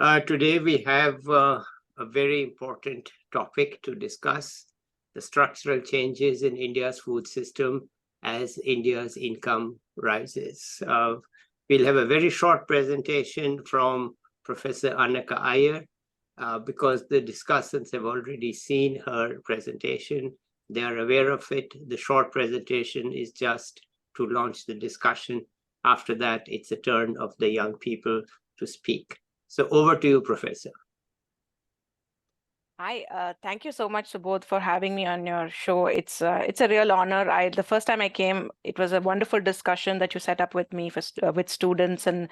Today we have a very important topic to discuss, the structural changes in India's food system as India's income rises. We'll have a very short presentation from Professor Anaka Aiyar because the discussants have already seen her presentation. They are aware of it. The short presentation is just to launch the discussion. After that, it's the turn of the young people to speak. So over to you, Professor. Hi, thank you so much, Subodh, for having me on your show. It's a real honor. The first time I came, it was a wonderful discussion that you set up with me with students and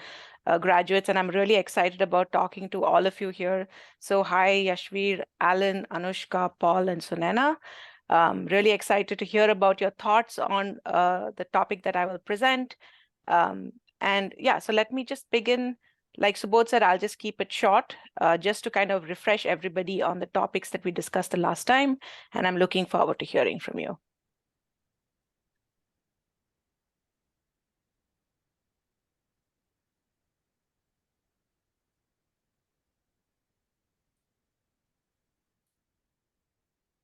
graduates, and I'm really excited about talking to all of you here. So hi, Yashveer, Alan, Anushka, Paul, and Sunaina. Really excited to hear about your thoughts on the topic that I will present. And yeah, so let me just begin. Like Subodh said, I'll just keep it short, just to kind of refresh everybody on the topics that we discussed the last time. And I'm looking forward to hearing from you.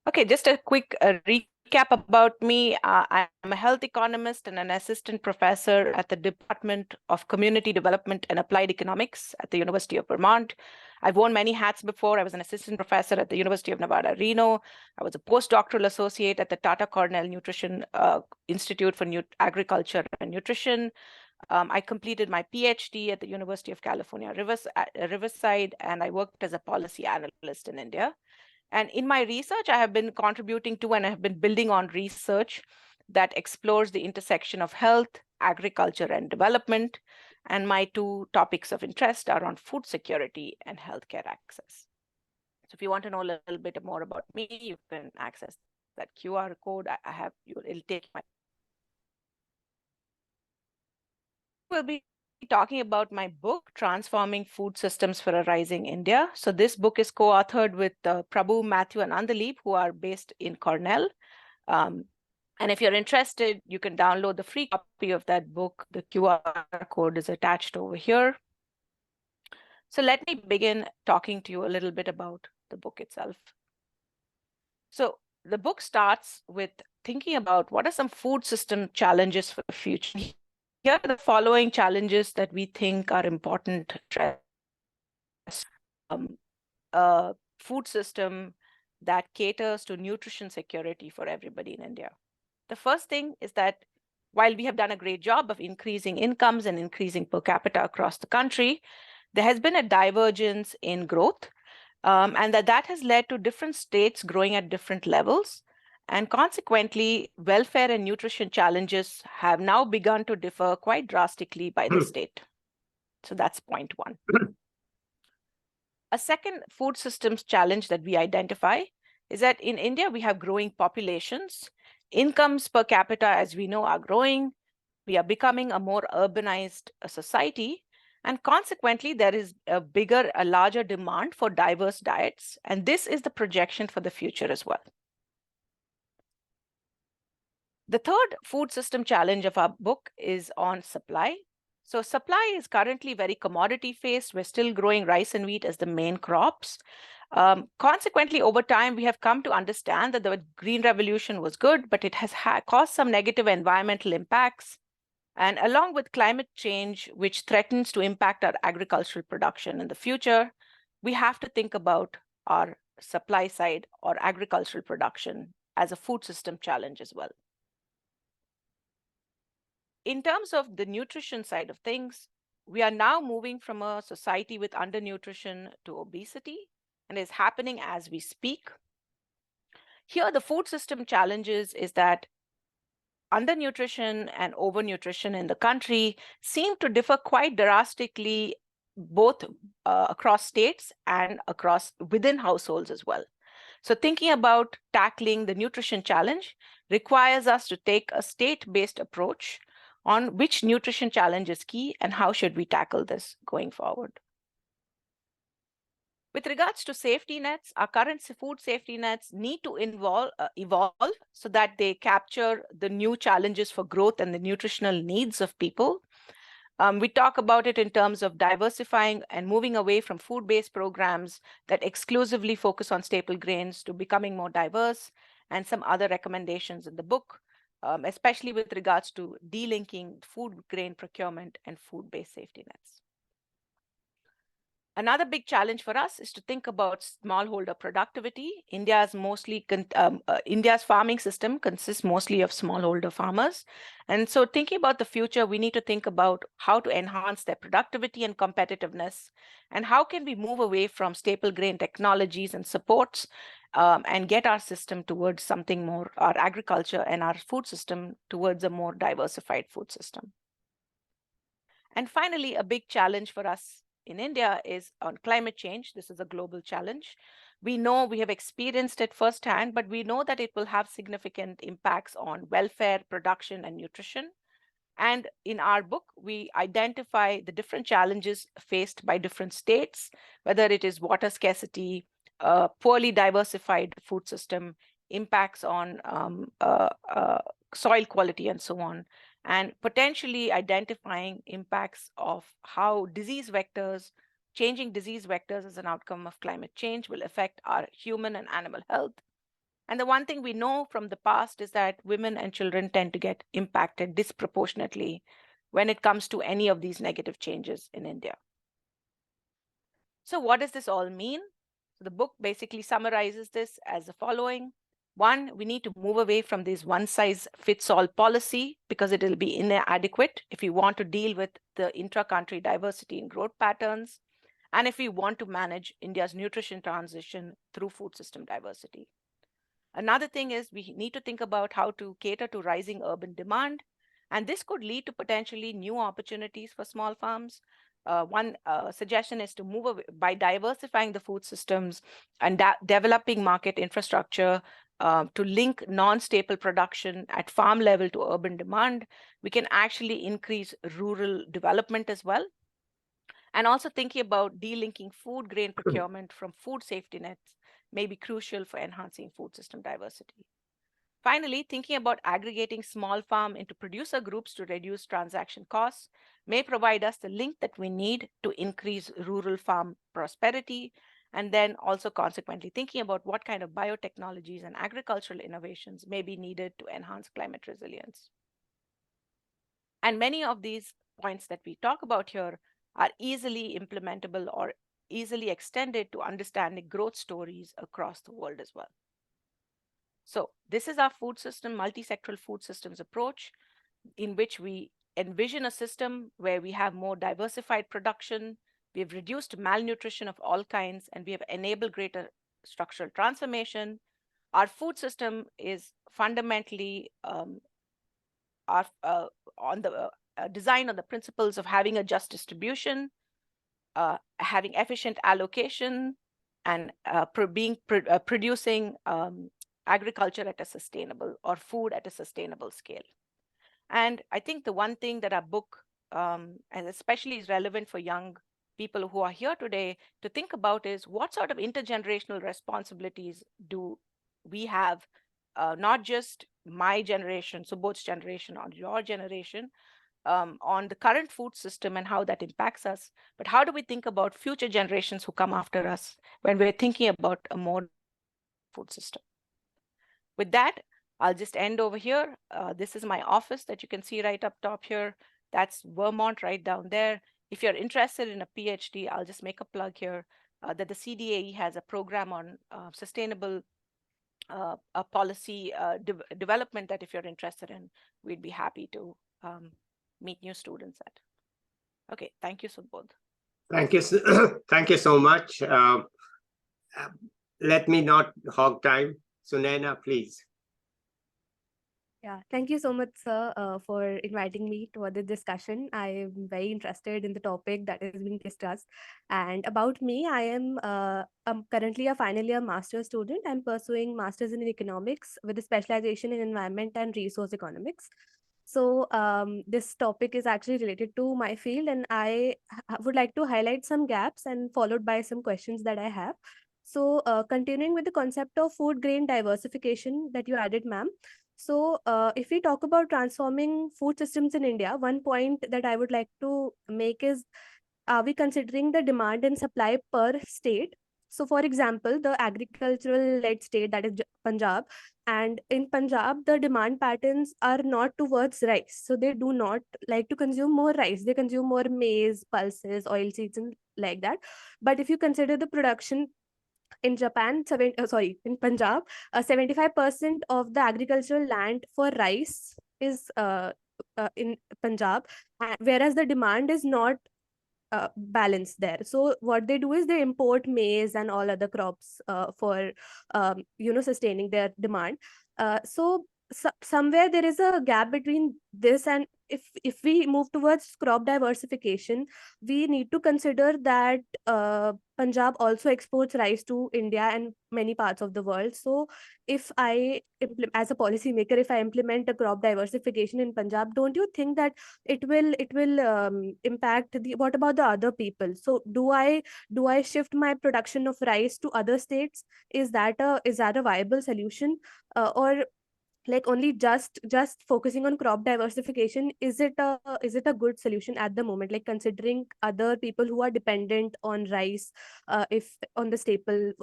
Okay, just a quick recap about me. I'm a health economist and an assistant professor at the Department of Community Development and Applied Economics at the University of Vermont. I've worn many hats before. I was an assistant professor at the University of Nevada, Reno. I was a postdoctoral associate at the Tata Cornell Nutrition Institute for Agriculture and Nutrition. I completed my PhD at the University of California, Riverside, and I worked as a policy analyst in India. And in my research, I have been contributing to and I have been building on research that explores the intersection of health, agriculture, and development. And my two topics of interest are on food security and healthcare access. So if you want to know a little bit more about me, you can access that QR code I have. It'll take my. We'll be talking about my book, Transforming Food Systems for a Rising India. So this book is co-authored with Prabhu, Matthew, and Andalip, who are based in Cornell. And if you're interested, you can download the free copy of that book. The QR code is attached over here. So let me begin talking to you a little bit about the book itself. So the book starts with thinking about what are some food system challenges for the future. Here are the following challenges that we think are important to address. A food system that caters to nutrition security for everybody in India. The first thing is that while we have done a great job of increasing incomes and increasing per capita across the country, there has been a divergence in growth, and that has led to different states growing at different levels. And consequently, welfare and nutrition challenges have now begun to differ quite drastically by the state. So that's point one. A second food systems challenge that we identify is that in India, we have growing populations. Incomes per capita, as we know, are growing. We are becoming a more urbanized society. And consequently, there is a larger demand for diverse diets. And this is the projection for the future as well. The third food system challenge of our book is on supply. So supply is currently very commodity-based. We're still growing rice and wheat as the main crops. Consequently, over time, we have come to understand that the Green Revolution was good, but it has caused some negative environmental impacts. And along with climate change, which threatens to impact our agricultural production in the future, we have to think about our supply side or agricultural production as a food system challenge as well. In terms of the nutrition side of things, we are now moving from a society with undernutrition to obesity, and it's happening as we speak. Here, the food system challenges is that undernutrition and overnutrition in the country seem to differ quite drastically, both across states and within households as well. So thinking about tackling the nutrition challenge requires us to take a state-based approach on which nutrition challenge is key and how should we tackle this going forward. With regards to safety nets, our current food safety nets need to evolve so that they capture the new challenges for growth and the nutritional needs of people. We talk about it in terms of diversifying and moving away from food-based programs that exclusively focus on staple grains to becoming more diverse, and some other recommendations in the book, especially with regards to delinking food grain procurement and food-based safety nets. Another big challenge for us is to think about smallholder productivity. India's farming system consists mostly of smallholder farmers. And so thinking about the future, we need to think about how to enhance their productivity and competitiveness, and how can we move away from staple grain technologies and supports and get our system towards something more, our agriculture and our food system towards a more diversified food system. And finally, a big challenge for us in India is on climate change. This is a global challenge. We know we have experienced it firsthand, but we know that it will have significant impacts on welfare, production, and nutrition. And in our book, we identify the different challenges faced by different states, whether it is water scarcity, poorly diversified food system, impacts on soil quality, and so on, and potentially identifying impacts of how changing disease vectors as an outcome of climate change will affect our human and animal health. And the one thing we know from the past is that women and children tend to get impacted disproportionately when it comes to any of these negative changes in India. So what does this all mean? The book basically summarizes this as the following. One, we need to move away from this one-size-fits-all policy because it will be inadequate if we want to deal with the intra-country diversity in growth patterns, and if we want to manage India's nutrition transition through food system diversity. Another thing is we need to think about how to cater to rising urban demand, and this could lead to potentially new opportunities for small farms. One suggestion is to move away by diversifying the food systems and developing market infrastructure to link non-staple production at farm level to urban demand. We can actually increase rural development as well. And also thinking about delinking food grain procurement from food safety nets may be crucial for enhancing food system diversity. Finally, thinking about aggregating small farm into producer groups to reduce transaction costs may provide us the link that we need to increase rural farm prosperity, and then also consequently thinking about what kind of biotechnologies and agricultural innovations may be needed to enhance climate resilience. And many of these points that we talk about here are easily implementable or easily extended to understanding growth stories across the world as well. So this is our food system, multi-sectoral food systems approach, in which we envision a system where we have more diversified production, we have reduced malnutrition of all kinds, and we have enabled greater structural transformation. Our food system is fundamentally designed on the principles of having a just distribution, having efficient allocation, and producing agriculture at a sustainable, or food at a sustainable scale. And I think the one thing that our book, and especially is relevant for young people who are here today to think about, is what sort of intergenerational responsibilities do we have, not just my generation, Subodh's generation, or your generation, on the current food system and how that impacts us, but how do we think about future generations who come after us when we're thinking about a more food system? With that, I'll just end over here. This is my office that you can see right up top here. That's Vermont right down there. If you're interested in a PhD, I'll just make a plug here that the CDAE has a program on sustainable policy development that if you're interested in, we'd be happy to meet new students at. Okay, thank you, Subodh. Thank you. Thank you so much. Let me not hog time. Sunaina, please. Yeah, thank you so much, sir, for inviting me to this discussion. I am very interested in the topic that is being discussed. And about me, I'm currently a final year master's student. I'm pursuing master's in economics with a specialization in environment and resource economics. So this topic is actually related to my field, and I would like to highlight some gaps and followed by some questions that I have. So continuing with the concept of food grain diversification that you added, ma'am. So, if we talk about transforming food systems in India, one point that I would like to make is, are we considering the demand and supply per state? So, for example, the agricultural led state, that is Punjab, and in Punjab, the demand patterns are not towards rice. So, they do not like to consume more rice. They consume more maize, pulses, oil seeds, and like that. But if you consider the production in in Punjab, 75% of the agricultural land for rice is in Punjab, whereas the demand is not balance there. So what they do is they import maize and all other crops for sustaining their demand. So somewhere there is a gap between this, and if we move towards crop diversification, we need to consider that Punjab also exports rice to India and many parts of the world. So if as a policymaker, if I implement a crop diversification in Punjab, don't you think that it will impact the, what about the other people? So do I shift my production of rice to other states? Is that a viable solution? Or like only just focusing on crop diversification, is it a good solution at the moment, like considering other people who are dependent on rice, if on the staple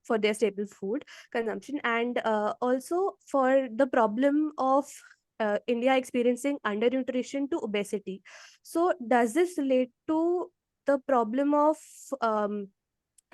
for their staple food consumption? And also for the problem of India experiencing undernutrition to obesity, so does this relate to the problem of um,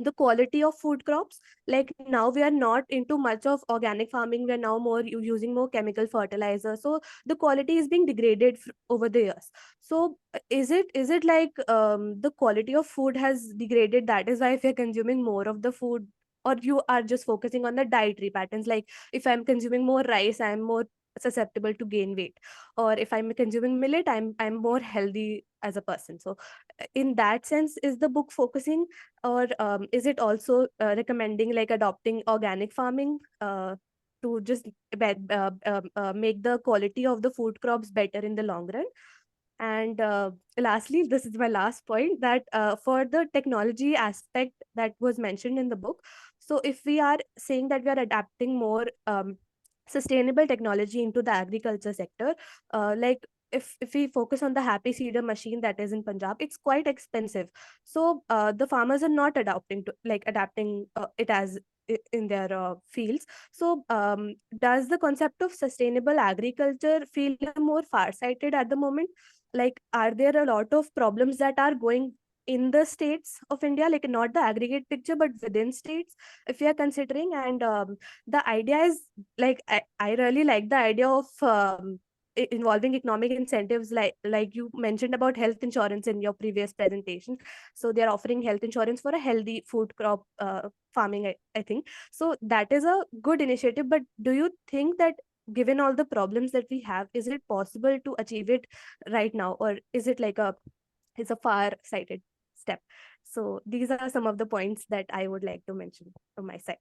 the quality of food crops? Like now we are not into much of organic farming, we're now more using more chemical fertilizer, so the quality is being degraded over the years. So is it like the quality of food has degraded, that is why if you're consuming more of the food, or you are just focusing on the dietary patterns, like if I'm consuming more rice, I'm more susceptible to gain weight, or if I'm consuming millet, I'm more healthy as a person? So in that sense, is the book focusing, or is it also recommending like adopting organic farming to just make the quality of the food crops better in the long run? And lastly, this is my last point, that for the technology aspect that was mentioned in the book, so if we are saying that we are adapting more sustainable technology into the agriculture sector, like if we focus on the happy seeder machine that is in Punjab, it's quite expensive. So the farmers are not adapting it as in their fields. So does the concept of sustainable agriculture feel more far-sighted at the moment? Like, are there a lot of problems that are going in the states of India, like not the aggregate picture but within states, if we are considering? And the idea is, like, I really like the idea of involving economic incentives, like you mentioned about health insurance in your previous presentation. So they are offering health insurance for a healthy food crop farming, I think. So that is a good initiative, but do you think that given all the problems that we have, is it possible to achieve it right now, or is it like a far sighted step? So these are some of the points that I would like to mention from my side,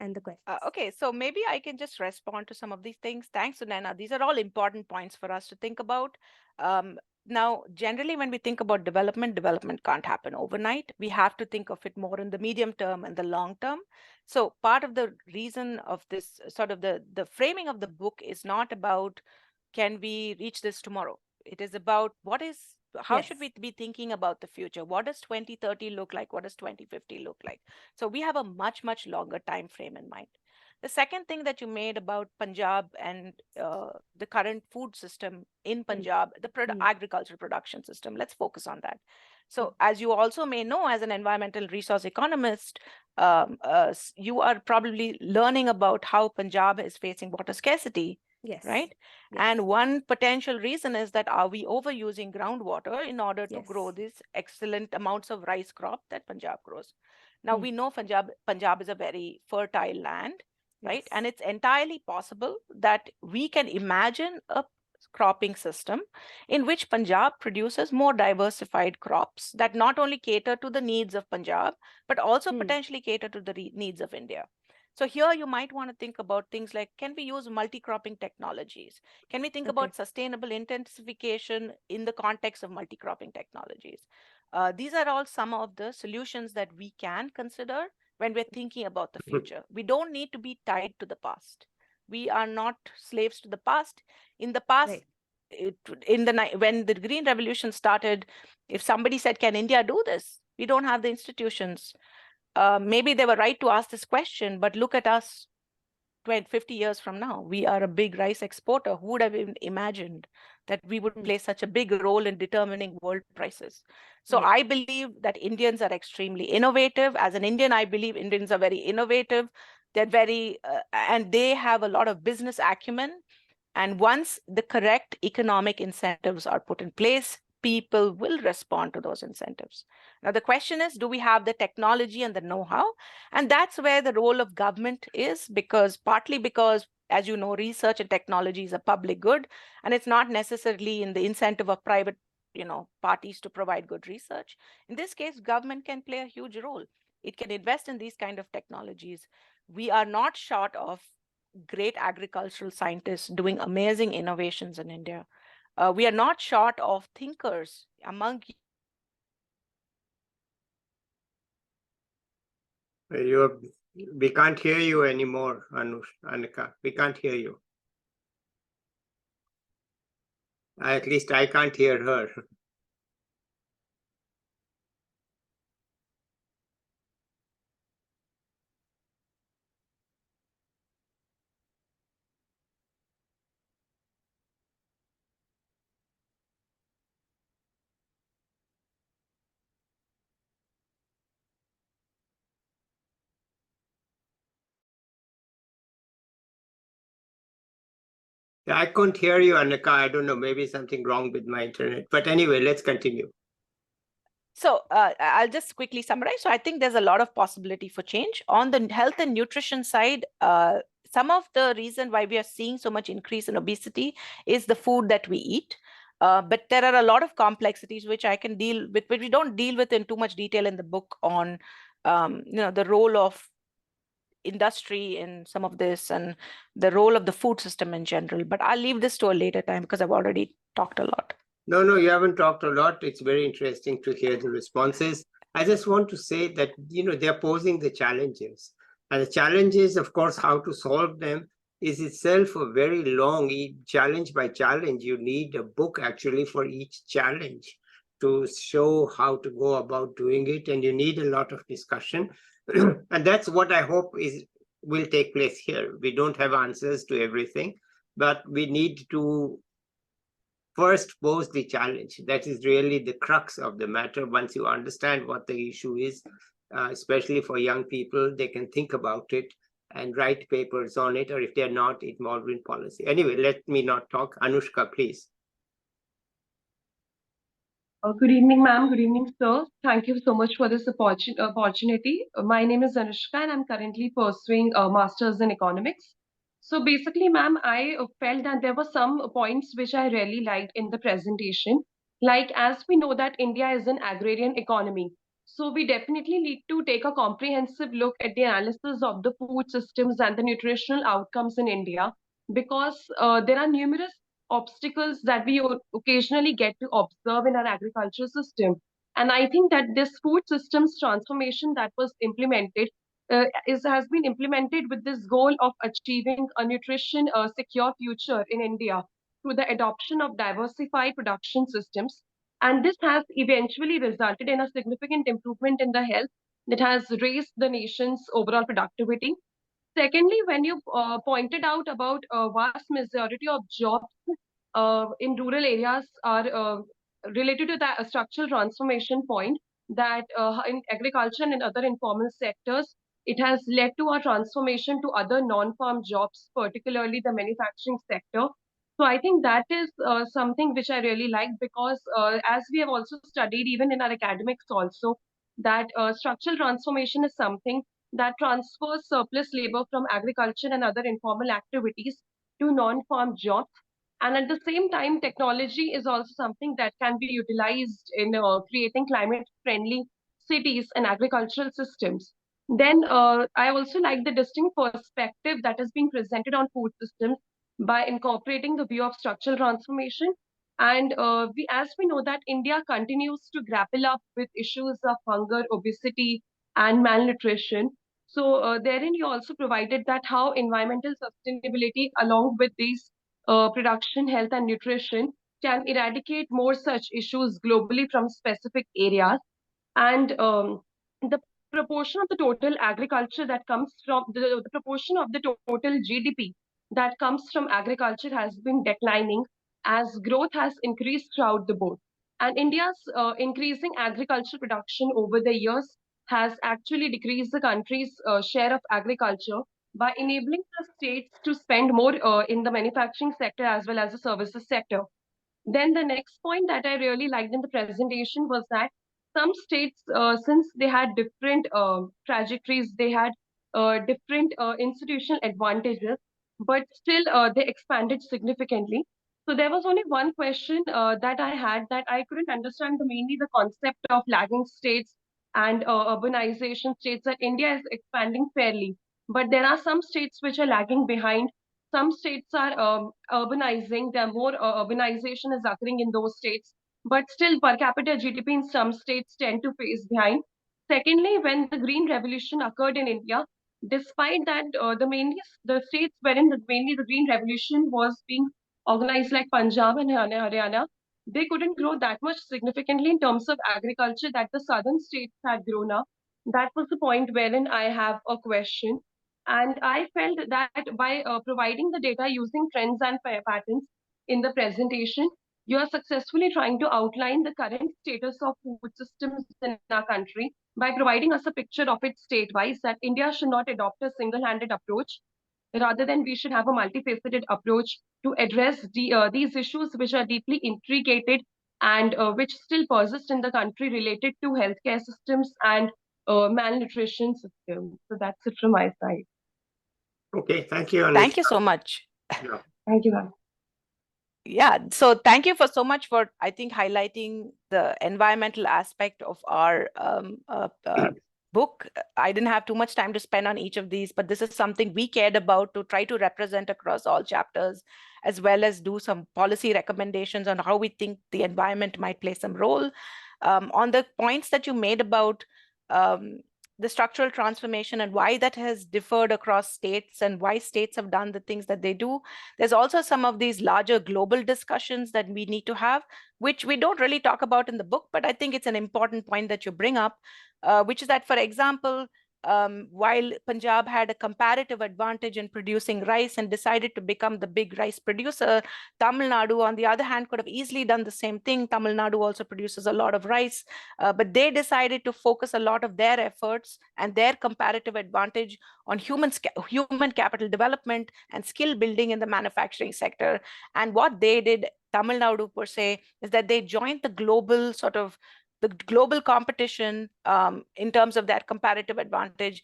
and the questions. Okay, so maybe I can just respond to some of these things. Thanks, Sunaina. These are all important points for us to think about. Now, generally, when we think about development, development can't happen overnight. We have to think of it more in the medium term and the long term. So part of the reason of this sort of the framing of the book is not about can we reach this tomorrow? It is about how should Yes. we be thinking about the future? What does 2030 look like? What does 2050 look like? So we have a much, much longer time frame in mind. The second thing that you made about Punjab and the current food system in Mm, Punjab, the mm, agricultural production system, let's focus on that. mm. So, as you also may know, as an environmental resource economist, you are probably learning about how Punjab is facing water scarcity, Yes. right? Yes. And one potential reason is that are we overusing groundwater in order to grow Yes. these excellent amounts of rice crop that Punjab grows? Now Mm. we know Punjab is a very fertile land, right? Yes. And it's entirely possible that we can imagine a cropping system in which Punjab produces more diversified crops that not only cater to the needs of Punjab, but also Mm. potentially cater to the needs of India. So here you might want to think about things like, can we use multi-cropping technologies? Can we think Okay. about sustainable intensification in the context of multi-cropping technologies? These are all some of the solutions that we can consider when we're thinking about the future. We don't need to be tied to the past. We are not slaves to the past. In the past, Right. when the Green Revolution started, if somebody said, "Can India do this?" We don't have the institutions. Maybe they were right to ask this question, but look at us 20, 50 years from now. We are a big rice exporter. Who would have even imagined that we would play such a big role in determining world prices? So Yeah. I believe that Indians are extremely innovative. As an Indian, I believe Indians are very innovative. They're and they have a lot of business acumen. And once the correct economic incentives are put in place, people will respond to those incentives. Now, the question is, do we have the technology and the know-how? And that's where the role of government is, partly because, as you know, research and technology is a public good, and it's not necessarily in the incentive of private parties to provide good research. In this case, government can play a huge role. It can invest in these kind of technologies. We are not short of great agricultural scientists doing amazing innovations in India. We are not short of thinkers among. We can't hear you anymore, Anaka. We can't hear you. At least I can't hear her. I couldn't hear you, Anaka. I don't know, maybe something wrong with my internet. But anyway, let's continue. So I'll just quickly summarize. So I think there's a lot of possibility for change. On the health and nutrition side, some of the reason why we are seeing so much increase in obesity is the food that we eat. But there are a lot of complexities which I can deal with, which we don't deal with in too much detail in the book on the role of industry in some of this and the role of the food system in general. But I'll leave this to a later time because I've already talked a lot. No, you haven't talked a lot. It's very interesting to hear the responses. I just want to say that, they're posing the challenges. And the challenges, of course, how to solve them is itself a very long challenge by challenge. You need a book actually for each challenge to show how to go about doing it. And you need a lot of discussion. And that's what I hope will take place here. We don't have answers to everything, but we need to first pose the challenge. That is really the crux of the matter. Once you understand what the issue is, especially for young people, they can think about it and write papers on it, or if they're not involved in policy. Anyway, let me not talk. Anushka, please. Good evening, ma'am. Good evening, sir. Thank you so much for this opportunity. My name is Anushka, and I'm currently pursuing a master's in economics. So basically, ma'am, I felt that there were some points which I really liked in the presentation. Like, as we know that India is an agrarian economy, so we definitely need to take a comprehensive look at the analysis of the food systems and the nutritional outcomes in India, because there are numerous obstacles that we occasionally get to observe in our agricultural system. And I think that this food systems transformation that was implemented has been implemented with this goal of achieving a nutrition secure future in India through the adoption of diversified production systems. And this has eventually resulted in a significant improvement in the health that has raised the nation's overall productivity. Secondly, when you pointed out about a vast majority of jobs in rural areas are related to that structural transformation point, that in agriculture and in other informal sectors, it has led to a transformation to other non-farm jobs, particularly the manufacturing sector. So I think that is something which I really like, because as we have also studied even in our academics also, that structural transformation is something that transfers surplus labor from agriculture and other informal activities to non-farm jobs. And at the same time, technology is also something that can be utilized in creating climate friendly cities and agricultural systems. Then I also like the distinct perspective that is being presented on food systems by incorporating the view of structural transformation. And as we know that India continues to grapple up with issues of hunger, obesity, and malnutrition. So therein you also provided that how environmental sustainability along with these production, health and nutrition can eradicate more such issues globally from specific areas. And the proportion of the total agriculture that comes from the proportion of the total GDP that comes from agriculture has been declining as growth has increased throughout the board. And India's increasing agriculture production over the years has actually decreased the country's share of agriculture by enabling the states to spend more in the manufacturing sector as well as the services sector. Then the next point that I really liked in the presentation was that some states, since they had different trajectories, they had different institutional advantages, but still they expanded significantly. So there was only one question that I had that I couldn't understand mainly the concept of lagging states and urbanization states, that India is expanding fairly, but there are some states which are lagging behind. Some states are urbanizing, there are more urbanization is occurring in those states, but still per capita GDP in some states tend to face behind. Secondly, when the Green Revolution occurred in India, despite that the states wherein mainly the Green Revolution was being organized like Punjab and Haryana, they couldn't grow that much significantly in terms of agriculture that the southern states had grown up. That was the point wherein I have a question. And I felt that by providing the data using trends and patterns in the presentation, you are successfully trying to outline the current status of food systems in our country by providing us a picture of it state-wise, that India should not adopt a single-handed approach. Rather than we should have a multifaceted approach to address these issues which are deeply intricated and which still persist in the country related to healthcare systems and malnutrition systems. So that's it from my side. Okay, thank you, Anushka. Thank you so much. Yeah. Thank you, ma'am. Yeah, so thank you for so much for, I think, highlighting the environmental aspect of our book. I didn't have too much time to spend on each of these, but this is something we cared about to try to represent across all chapters, as well as do some policy recommendations on how we think the environment might play some role. On the points that you made about the structural transformation and why that has differed across states and why states have done the things that they do. There's also some of these larger global discussions that we need to have, which we don't really talk about in the book, but I think it's an important point that you bring up, which is that, for example, while Punjab had a comparative advantage in producing rice and decided to become the big rice producer, Tamil Nadu, on the other hand, could have easily done the same thing. Tamil Nadu also produces a lot of rice, but they decided to focus a lot of their efforts and their comparative advantage on human capital development and skill building in the manufacturing sector. And what they did, Tamil Nadu per se, is that they joined the global global competition in terms of that comparative advantage.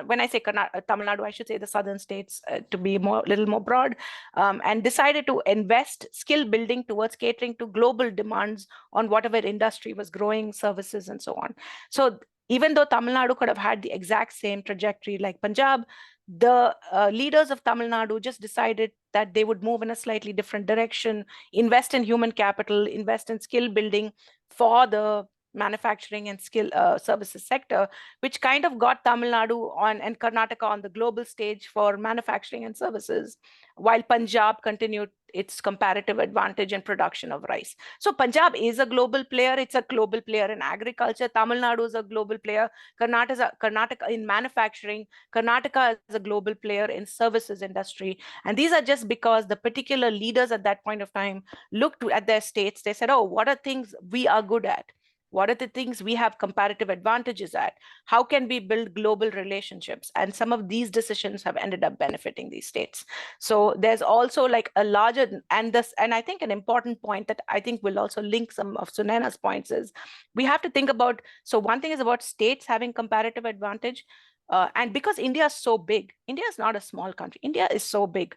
When I say Tamil Nadu, I should say the southern states to be little more broad, and decided to invest skill building towards catering to global demands on whatever industry was growing, services and so on. So even though Tamil Nadu could have had the exact same trajectory like Punjab, the leaders of Tamil Nadu just decided that they would move in a slightly different direction, invest in human capital, invest in skill building for the manufacturing and skill services sector, which kind of got Tamil Nadu and Karnataka on the global stage for manufacturing and services, while Punjab continued its comparative advantage in production of rice. So Punjab is a global player. It's a global player in agriculture. Tamil Nadu is a global player. Karnataka in manufacturing. Karnataka is a global player in services industry. And these are just because the particular leaders at that point of time looked at their states. They said, oh, what are things we are good at? What are the things we have comparative advantages at? How can we build global relationships? And some of these decisions have ended up benefiting these states. So there's also like a larger, and I think an important point that I think will also link some of Sunaina's points is we have to think about, so one thing is about states having comparative advantage. And because India is so big, India is not a small country. India is so big.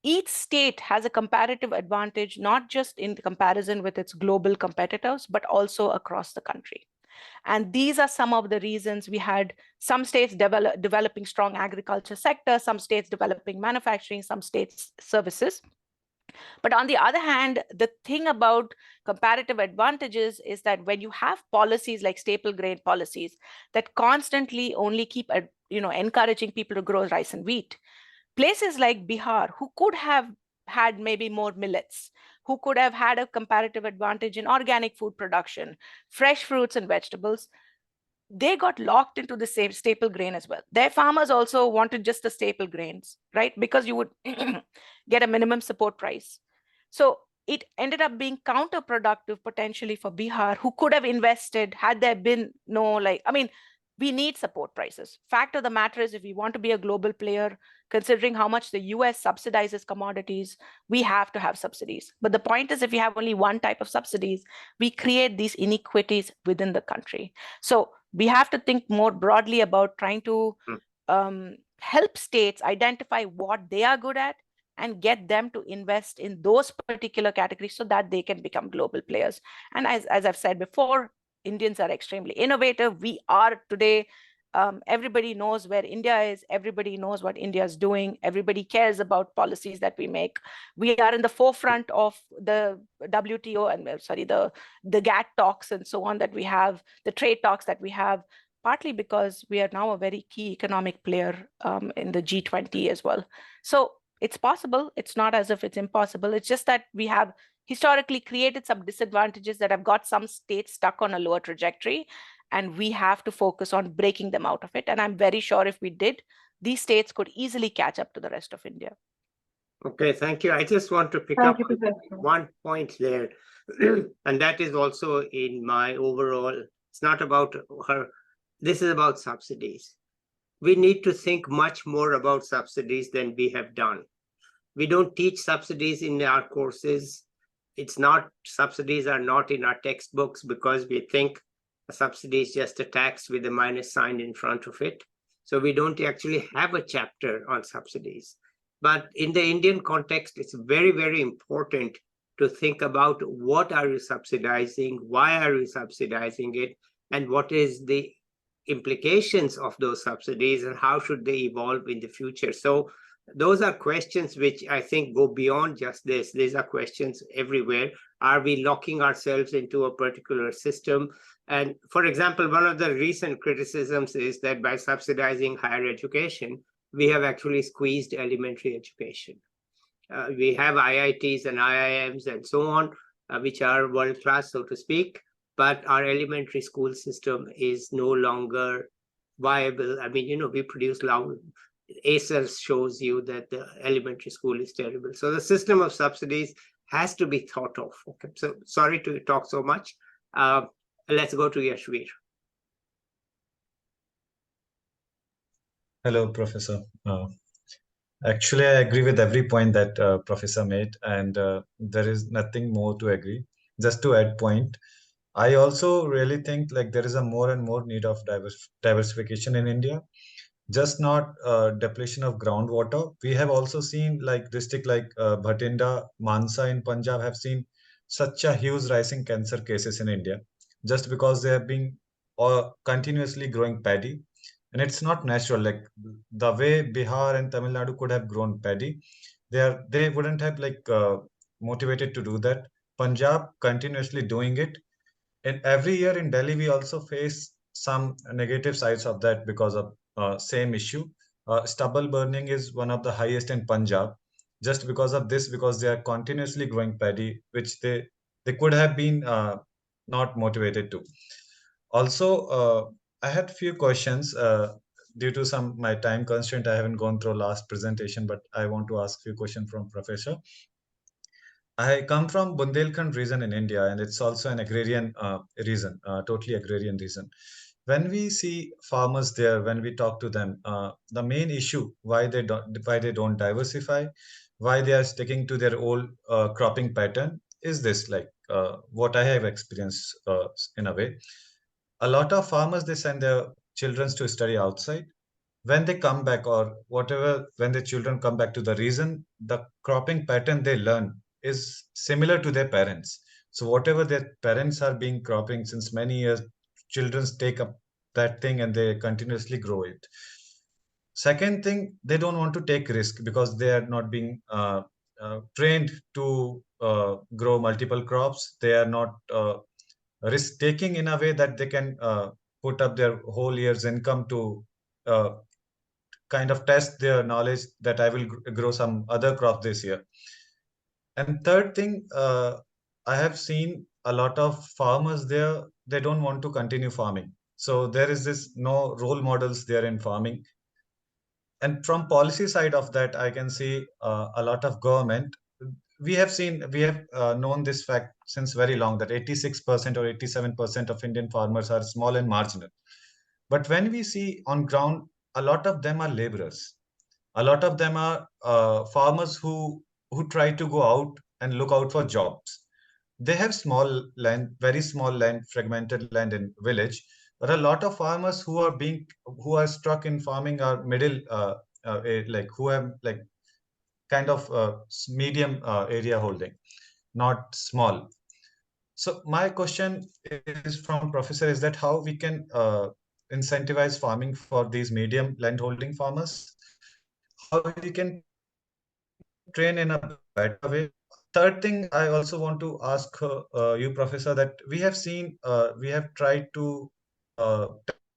Each state has a comparative advantage, not just in comparison with its global competitors, but also across the country. And these are some of the reasons we had some states developing strong agriculture sector, some states developing manufacturing, some states services. But on the other hand, the thing about comparative advantages is that when you have policies like staple grain policies that constantly only keep encouraging people to grow rice and wheat, places like Bihar, who could have had maybe more millets, who could have had a comparative advantage in organic food production, fresh fruits and vegetables, they got locked into the same staple grain as well. Their farmers also wanted just the staple grains, right? Because you would get a minimum support price. So it ended up being counterproductive potentially for Bihar, who could have invested had there been no, we need support prices. Fact of the matter is, if we want to be a global player, considering how much the US subsidizes commodities, we have to have subsidies. But the point is, if we have only one type of subsidies, we create these inequities within the country. So we have to think more broadly about trying to help states identify what they are good at and get them to invest in those particular categories so that they can become global players. And as I've said before, Indians are extremely innovative. We are today, everybody knows where India is. Everybody knows what India is doing. Everybody cares about policies that we make. We are in the forefront of the WTO and the GATT talks and so on that we have, the trade talks that we have, partly because we are now a very key economic player in the G20 as well. So it's possible. It's not as if it's impossible. It's just that we have historically created some disadvantages that have got some states stuck on a lower trajectory, and we have to focus on breaking them out of it. And I'm very sure if we did, these states could easily catch up to the rest of India. Okay, thank you. I just want to pick up one point there, and that is also in my overall, it's not about her, this is about subsidies. We need to think much more about subsidies than we have done. We don't teach subsidies in our courses. Subsidies are not in our textbooks because we think a subsidy is just a tax with a minus sign in front of it. So we don't actually have a chapter on subsidies. But in the Indian context, it's very, very important to think about what are you subsidizing, why are you subsidizing it, and what is the implications of those subsidies and how should they evolve in the future. So those are questions which I think go beyond just this. These are questions everywhere. Are we locking ourselves into a particular system? And for example, one of the recent criticisms is that by subsidizing higher education, we have actually squeezed elementary education. We have IITs and IIMs and so on, which are world-class, so to speak, but our elementary school system is no longer viable. I mean, we produce ACER shows you that the elementary school is terrible. So the system of subsidies has to be thought of. Okay, so sorry to talk so much. Let's go to Yashveer. Hello, Professor. Actually, I agree with every point that Professor made, and there is nothing more to agree. Just to add point, I also really think like there is a more and more need of diversification in India. Just not depletion of groundwater. We have also seen like district like Bhatinda, Mansa in Punjab have seen such a huge rising cancer cases in India, just because they have been continuously growing paddy. And it's not natural, like the way Bihar and Tamil Nadu could have grown paddy, they wouldn't have like motivated to do that. Punjab continuously doing it, and every year in Delhi we also face some negative sides of that because of same issue. Stubble burning is one of the highest in Punjab, just because of this, because they are continuously growing paddy, which they could have been not motivated to. Also, I had few questions. Due to some my time constraint, I haven't gone through last presentation, but I want to ask few questions from Professor. I come from Bundelkhand region in India, and it's also an agrarian region, totally agrarian region. When we see farmers there, when we talk to them, the main issue why they don't diversify, why they are sticking to their old cropping pattern is this, like what I have experienced in a way. A lot of farmers, they send their children to study outside. When they come back or whatever, when the children come back to the region, the cropping pattern they learn is similar to their parents. So whatever their parents are being cropping since many years, children take up that thing and they continuously grow it. Second thing, they don't want to take risk because they are not being trained to grow multiple crops. They are not risk taking in a way that they can put up their whole year's income to uh, kind of test their knowledge that I will grow some other crop this year. And third thing, I have seen a lot of farmers there, they don't want to continue farming. So there is this no role models there in farming. And from policy side of that, I can see a lot of government. We have known this fact since very long that 86% or 87% of Indian farmers are small and marginal. But when we see on ground, a lot of them are laborers. A lot of them are farmers who try to go out and look out for jobs. They have small land, very small land, fragmented land in village, but a lot of farmers who are stuck in farming are middle, like who have like kind of medium area holding, not small. So my question is from Professor is that how we can incentivize farming for these medium landholding farmers, how we can train in a better way. Third thing, I also want to ask you, Professor, that we have tried to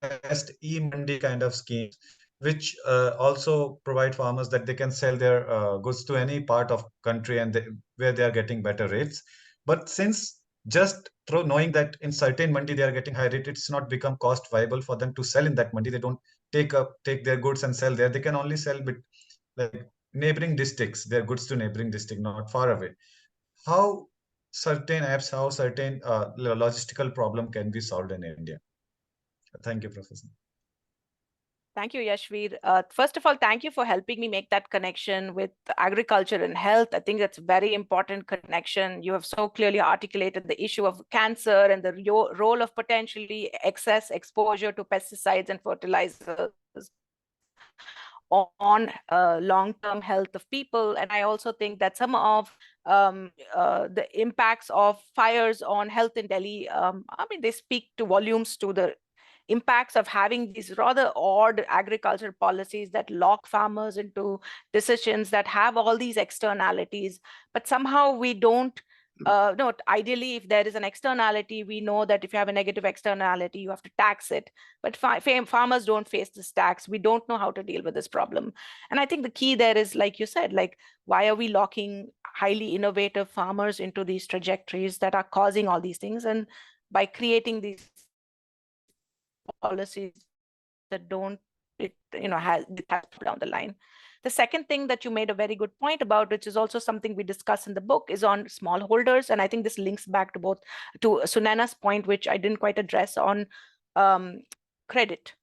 test e-mandi kind of schemes, which also provide farmers that they can sell their goods to any part of country and where they are getting better rates. But since just through knowing that in certain mandi they are getting high rate, it's not become cost viable for them to sell in that mandi. They don't take their goods and sell there. They can only sell like neighboring districts, their goods to neighboring district, not far away. How certain apps, how certain logistical problem can be solved in India? Thank you, Professor. Thank you, Yashveer. First of all, thank you for helping me make that connection with agriculture and health. I think that's a very important connection. You have so clearly articulated the issue of cancer and the role of potentially excess exposure to pesticides and fertilizers on long-term health of people. And I also think that some of the impacts of fires on health in Delhi, I mean, they speak to volumes to the impacts of having these rather odd agriculture policies that lock farmers into decisions that have all these externalities, but somehow we don't no, ideally, if there is an externality, we know that if you have a negative externality, you have to tax it. But farmers don't face this tax. We don't know how to deal with this problem. And I think the key there is, like you said, like, why are we locking highly innovative farmers into these trajectories that are causing all these things? And by creating these policies that don't, it has down the line. The second thing that you made a very good point about, which is also something we discuss in the book, is on smallholders. And I think this links back to Sunaina's point, which I didn't quite address on credit,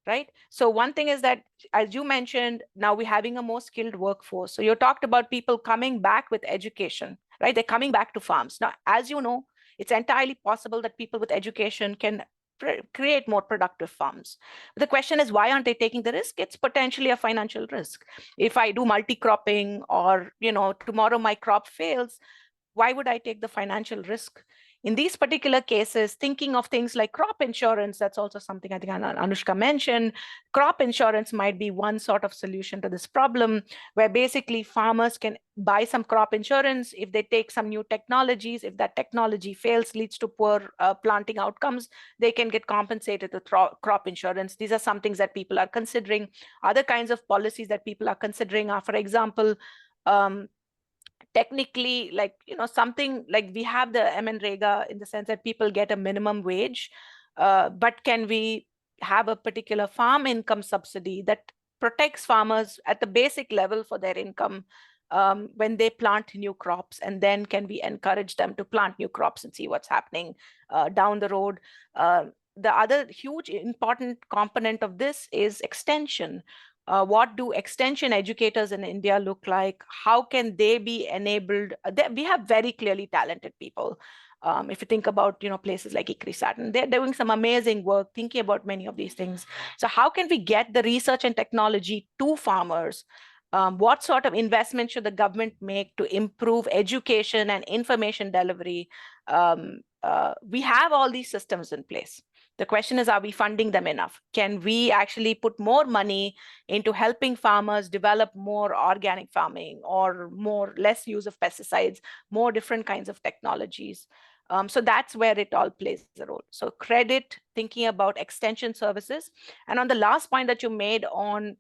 right? So one thing is that, as you mentioned, now we're having a more skilled workforce. So you talked about people coming back with education, right? They're coming back to farms. Now, as you know, it's entirely possible that people with education can create more productive farms. The question is, why aren't they taking the risk? It's potentially a financial risk. If I do multi-cropping or, tomorrow my crop fails, why would I take the financial risk? In these particular cases, thinking of things like crop insurance, that's also something I think Anushka mentioned. Crop insurance might be one sort of solution to this problem, where basically farmers can buy some crop insurance. If they take some new technologies, if that technology fails, leads to poor planting outcomes, they can get compensated with crop insurance. These are some things that people are considering. Other kinds of policies that people are considering are, for example, technically, like, something like we have the MNREGA in the sense that people get a minimum wage, but can we have a particular farm income subsidy that protects farmers at the basic level for their income when they plant new crops, and then can we encourage them to plant new crops and see what's happening down the road? The other huge important component of this is extension. What do extension educators in India look like? How can they be enabled? We have very clearly talented people. If you think about places like ICRI Saturn, they're doing some amazing work thinking about many of these things. So how can we get the research and technology to farmers? What sort of investment should the government make to improve education and information delivery? we have all these systems in place. The question is, are we funding them enough? Can we actually put more money into helping farmers develop more organic farming or less use of pesticides, more different kinds of technologies? So that's where it all plays a role. So credit, thinking about extension services. And on the last point that you made on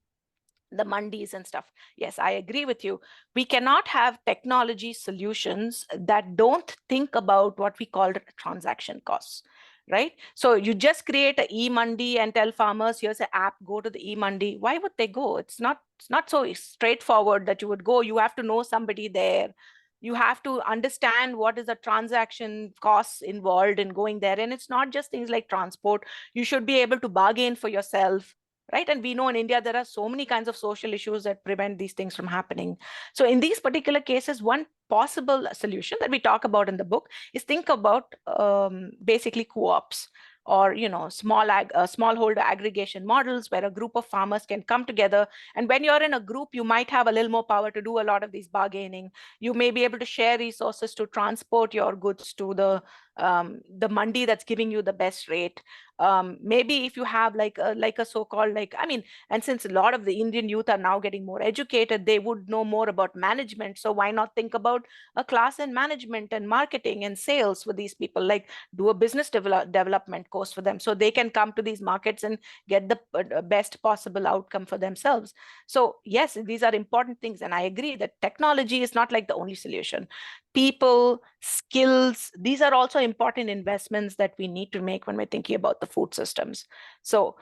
the mandis and stuff, yes, I agree with you. We cannot have technology solutions that don't think about what we call transaction costs, right? So you just create an e-mandi and tell farmers, here's an app, go to the e-mandi. Why would they go? It's not so straightforward that you would go. You have to know somebody there. You have to understand what is the transaction costs involved in going there. And it's not just things like transport. You should be able to bargain for yourself, right? And we know in India, there are so many kinds of social issues that prevent these things from happening. So in these particular cases, one possible solution that we talk about in the book is think about basically co-ops, or smallholder aggregation models where a group of farmers can come together. And when you're in a group, you might have a little more power to do a lot of these bargaining. You may be able to share resources to transport your goods to the mandi that's giving you the best rate. Maybe if you have like a so-called, and since a lot of the Indian youth are now getting more educated, they would know more about management. So why not think about a class in management and marketing and sales for these people, like do a business development course for them so they can come to these markets and get the best possible outcome for themselves. So yes, these are important things. And I agree that technology is not like the only solution. People, skills, these are also important investments that we need to make when we're thinking about the food systems. So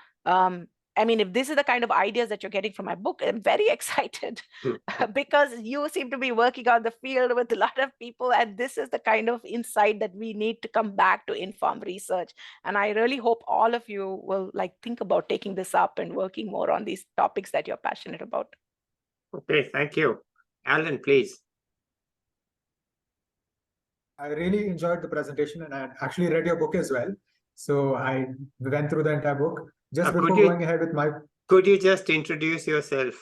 if this is the kind of ideas that you're getting from my book, I'm very excited because you seem to be working on the field with a lot of people, and this is the kind of insight that we need to come back to inform research. And I really hope all of you will think about taking this up and working more on these topics that you're passionate about. Okay, thank you. Alan, please. I really enjoyed the presentation, and I actually read your book as well. So I went through the entire book. Just before going ahead with my... Could you just introduce yourself?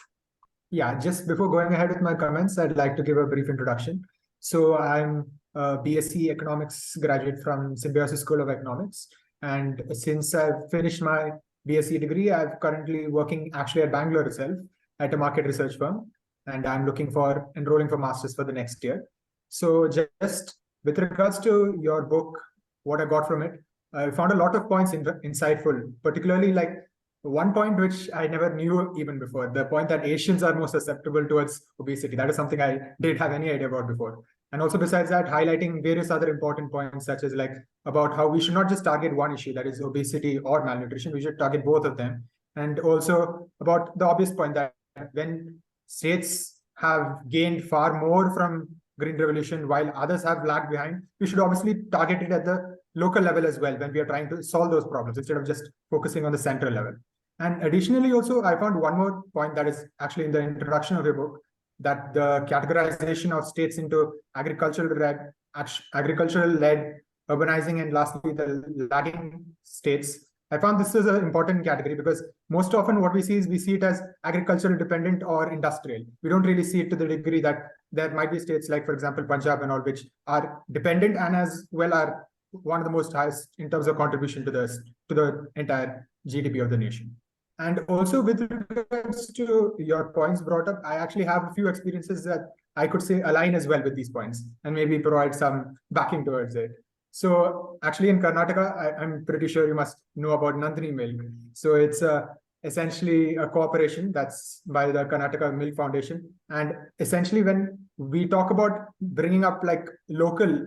Yeah, just before going ahead with my comments, I'd like to give a brief introduction. So I'm a BSc Economics graduate from Symbiosis School of Economics. And since I've finished my BSc degree, I'm currently working actually at Bangalore itself at a market research firm. And I'm looking for enrolling for masters for the next year. So just with regards to your book, what I got from it, I found a lot of points insightful, particularly one point which I never knew even before, the point that Asians are more susceptible towards obesity. That is something I didn't have any idea about before. And also besides that, highlighting various other important points, such as about how we should not just target one issue, that is obesity or malnutrition, we should target both of them. And also about the obvious point that when states have gained far more from Green Revolution while others have lagged behind, we should obviously target it at the local level as well when we are trying to solve those problems instead of just focusing on the central level. And additionally, also, I found one more point that is actually in the introduction of your book, that the categorization of states into agricultural-led, urbanizing, and lastly, the lagging states. I found this is an important category because most often what we see is we see it as agricultural dependent or industrial. We don't really see it to the degree that there might be states like, for example, Punjab and all, which are dependent and as well are one of the most highest in terms of contribution to the entire GDP of the nation. And also with regards to your points brought up, I actually have a few experiences that I could say align as well with these points and maybe provide some backing towards it. So actually in Karnataka, I'm pretty sure you must know about Nandini Milk. So it's essentially a cooperation that's by the Karnataka Milk Foundation. And essentially when we talk about bringing up local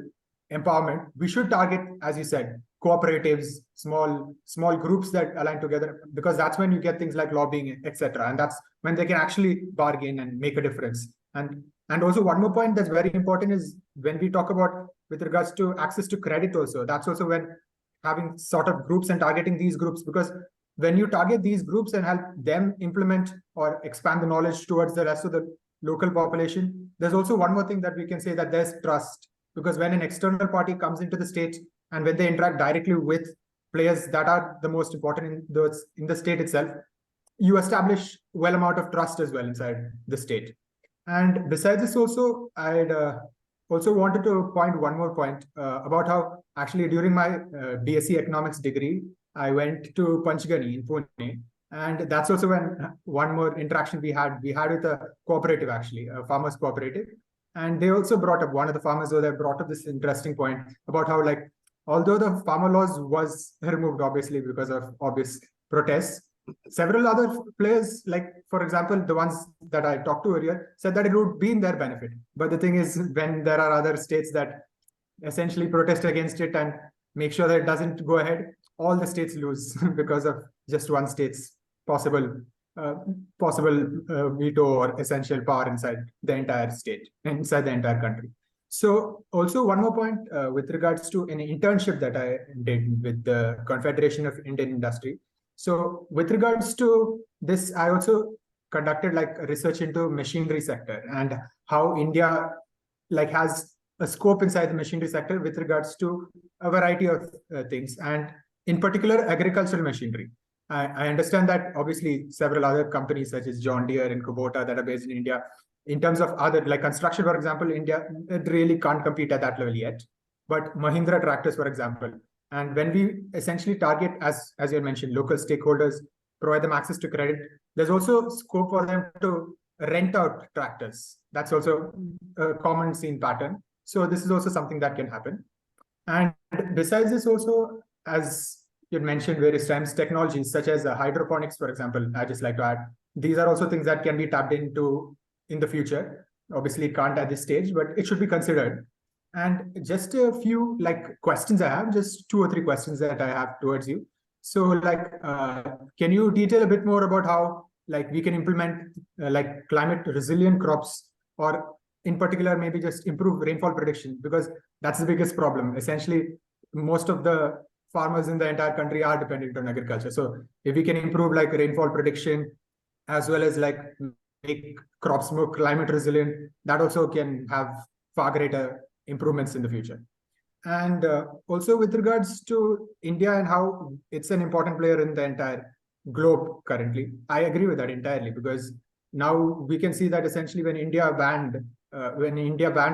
empowerment, we should target, as you said, cooperatives, small groups that align together, because that's when you get things like lobbying, etc. And that's when they can actually bargain and make a difference. And also one more point that's very important is when we talk about with regards to access to credit also, that's also when having sort of groups and targeting these groups, because when you target these groups and help them implement or expand the knowledge towards the rest of the local population, there's also one more thing that we can say, that there's trust. Because when an external party comes into the state and when they interact directly with players that are the most important in the state itself, you establish well amount of trust as well inside the state. And besides this also, I'd also wanted to point one more point about how actually during my BSc economics degree, I went to Panchgani in Pune. And that's also when one more interaction we had with a cooperative, actually, a farmers cooperative. And they also brought up, one of the farmers over there brought up this interesting point about how, like, although the farmer laws was removed, obviously, because of obvious protests, several other players, like, for example, the ones that I talked to earlier, said that it would be in their benefit. But the thing is, when there are other states that essentially protest against it and make sure that it doesn't go ahead, all the states lose because of just one state's possible veto or essential power inside the entire state, inside the entire country. So also one more point with regards to an internship that I did with the Confederation of Indian Industry. So with regards to this, I also conducted like research into machinery sector and how India like has a scope inside the machinery sector with regards to a variety of things, and in particular agricultural machinery. I understand that obviously several other companies such as John Deere and Kubota that are based in India, in terms of other like construction, for example, India it really can't compete at that level yet. But Mahindra tractors, for example, and when we essentially target, as you mentioned, local stakeholders, provide them access to credit, there's also scope for them to rent out tractors. That's also a common seen pattern. So this is also something that can happen. And besides this also, as you mentioned various times, technologies such as hydroponics, for example, I just like to add, these are also things that can be tapped into in the future. Obviously can't at this stage, but it should be considered. And just a few like questions I have, just 2 or 3 questions that I have towards you. So like, can you detail a bit more about how like we can implement like climate resilient crops, or in particular, maybe just improve rainfall prediction, because that's the biggest problem. Essentially, most of the farmers in the entire country are dependent on agriculture. So if we can improve like rainfall prediction, as well as like make crops more climate resilient, that also can have far greater improvements in the future. And also with regards to India and how it's an important player in the entire globe currently, I agree with that entirely, because now we can see that essentially when India banned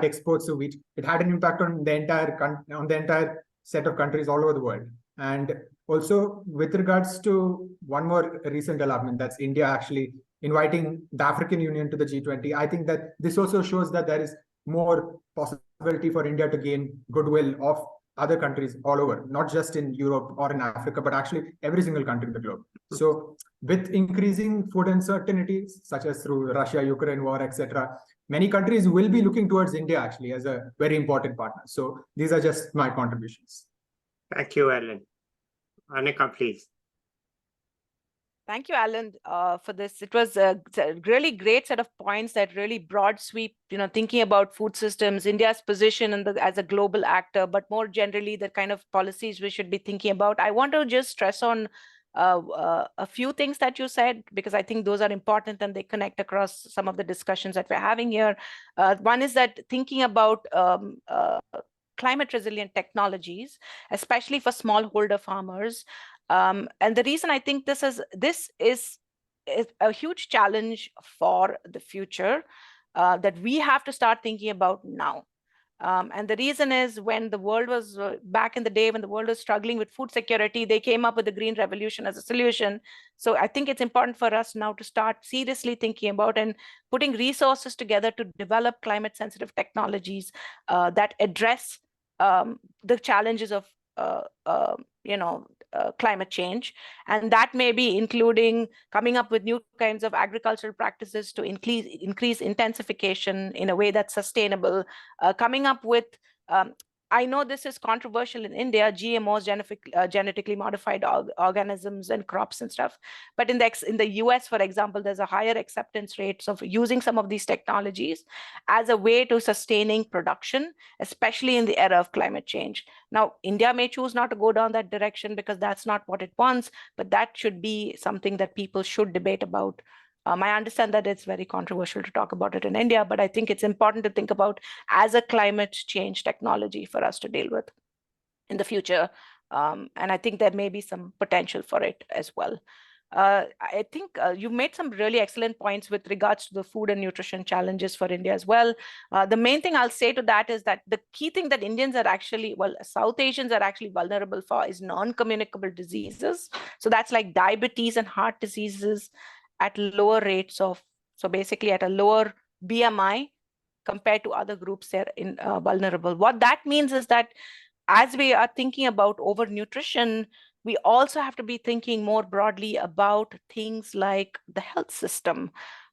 exports of wheat, it had an impact on the entire set of countries all over the world. And also with regards to one more recent development, that's India actually inviting the African Union to the G20. I think that this also shows that there is more possibility for India to gain goodwill of other countries all over, not just in Europe or in Africa, but actually every single country in the globe. So with increasing food uncertainties, such as through Russia-Ukraine war, etc., many countries will be looking towards India actually as a very important partner. So these are just my contributions. Thank you, Alan. Anaka, please. Thank you, Alan, for this. It was a really great set of points, that really broad sweep, thinking about food systems, India's position as a global actor, but more generally, the kind of policies we should be thinking about. I want to just stress on a few things that you said, because I think those are important and they connect across some of the discussions that we're having here. One is that thinking about climate resilient technologies, especially for smallholder farmers. And the reason I think this is a huge challenge for the future that we have to start thinking about now. And the reason is, when the world was back in the day, when the world was struggling with food security, they came up with the Green Revolution as a solution. So I think it's important for us now to start seriously thinking about and putting resources together to develop climate sensitive technologies that address the challenges of climate change. And that may be including coming up with new kinds of agricultural practices to increase intensification in a way that's sustainable, coming up with I know this is controversial in India, GMOs, genetically modified organisms and crops and stuff. But in the US, for example, there's a higher acceptance rates of using some of these technologies as a way to sustaining production, especially in the era of climate change. Now, India may choose not to go down that direction because that's not what it wants, but that should be something that people should debate about. I understand that it's very controversial to talk about it in India, but I think it's important to think about as a climate change technology for us to deal with in the future. And I think there may be some potential for it as well. I think you made some really excellent points with regards to the food and nutrition challenges for India as well. The main thing I'll say to that is that the key thing that Indians are actually, well, South Asians are actually vulnerable for is non-communicable diseases. So that's like diabetes and heart diseases at lower rates of, so basically at a lower BMI compared to other groups, they're vulnerable. What that means is that as we are thinking about overnutrition, we also have to be thinking more broadly about things like the health system.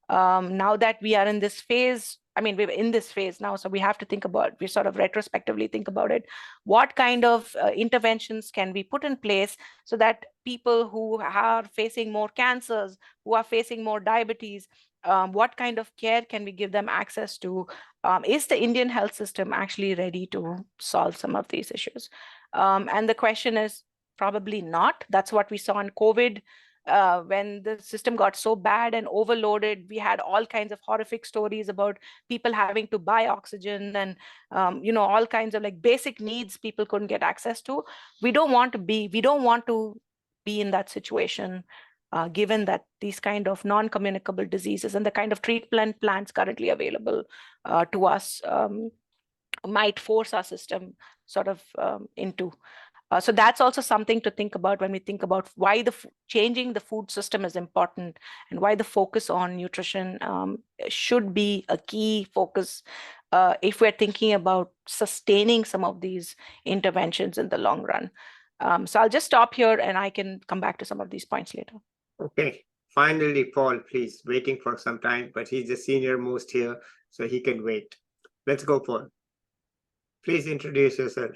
Now that we are in this phase, I mean, we're in this phase now, so we have to think about, we sort of retrospectively think about it. What kind of interventions can we put in place so that people who are facing more cancers, who are facing more diabetes, what kind of care can we give them access to? Is the Indian health system actually ready to solve some of these issues? And the question is probably not. That's what we saw in COVID. When the system got so bad and overloaded, we had all kinds of horrific stories about people having to buy oxygen and all kinds of like basic needs people couldn't get access to. We don't want to be in that situation, given that these kind of non-communicable diseases and the kind of treatment plans currently available to us might force our system sort of into. So that's also something to think about when we think about why changing the food system is important and why the focus on nutrition should be a key focus if we're thinking about sustaining some of these interventions in the long run. So I'll just stop here and I can come back to some of these points later. Okay, finally, Paul, please, waiting for some time, but he's the senior most here, so he can wait. Let's go, Paul. Please introduce yourself.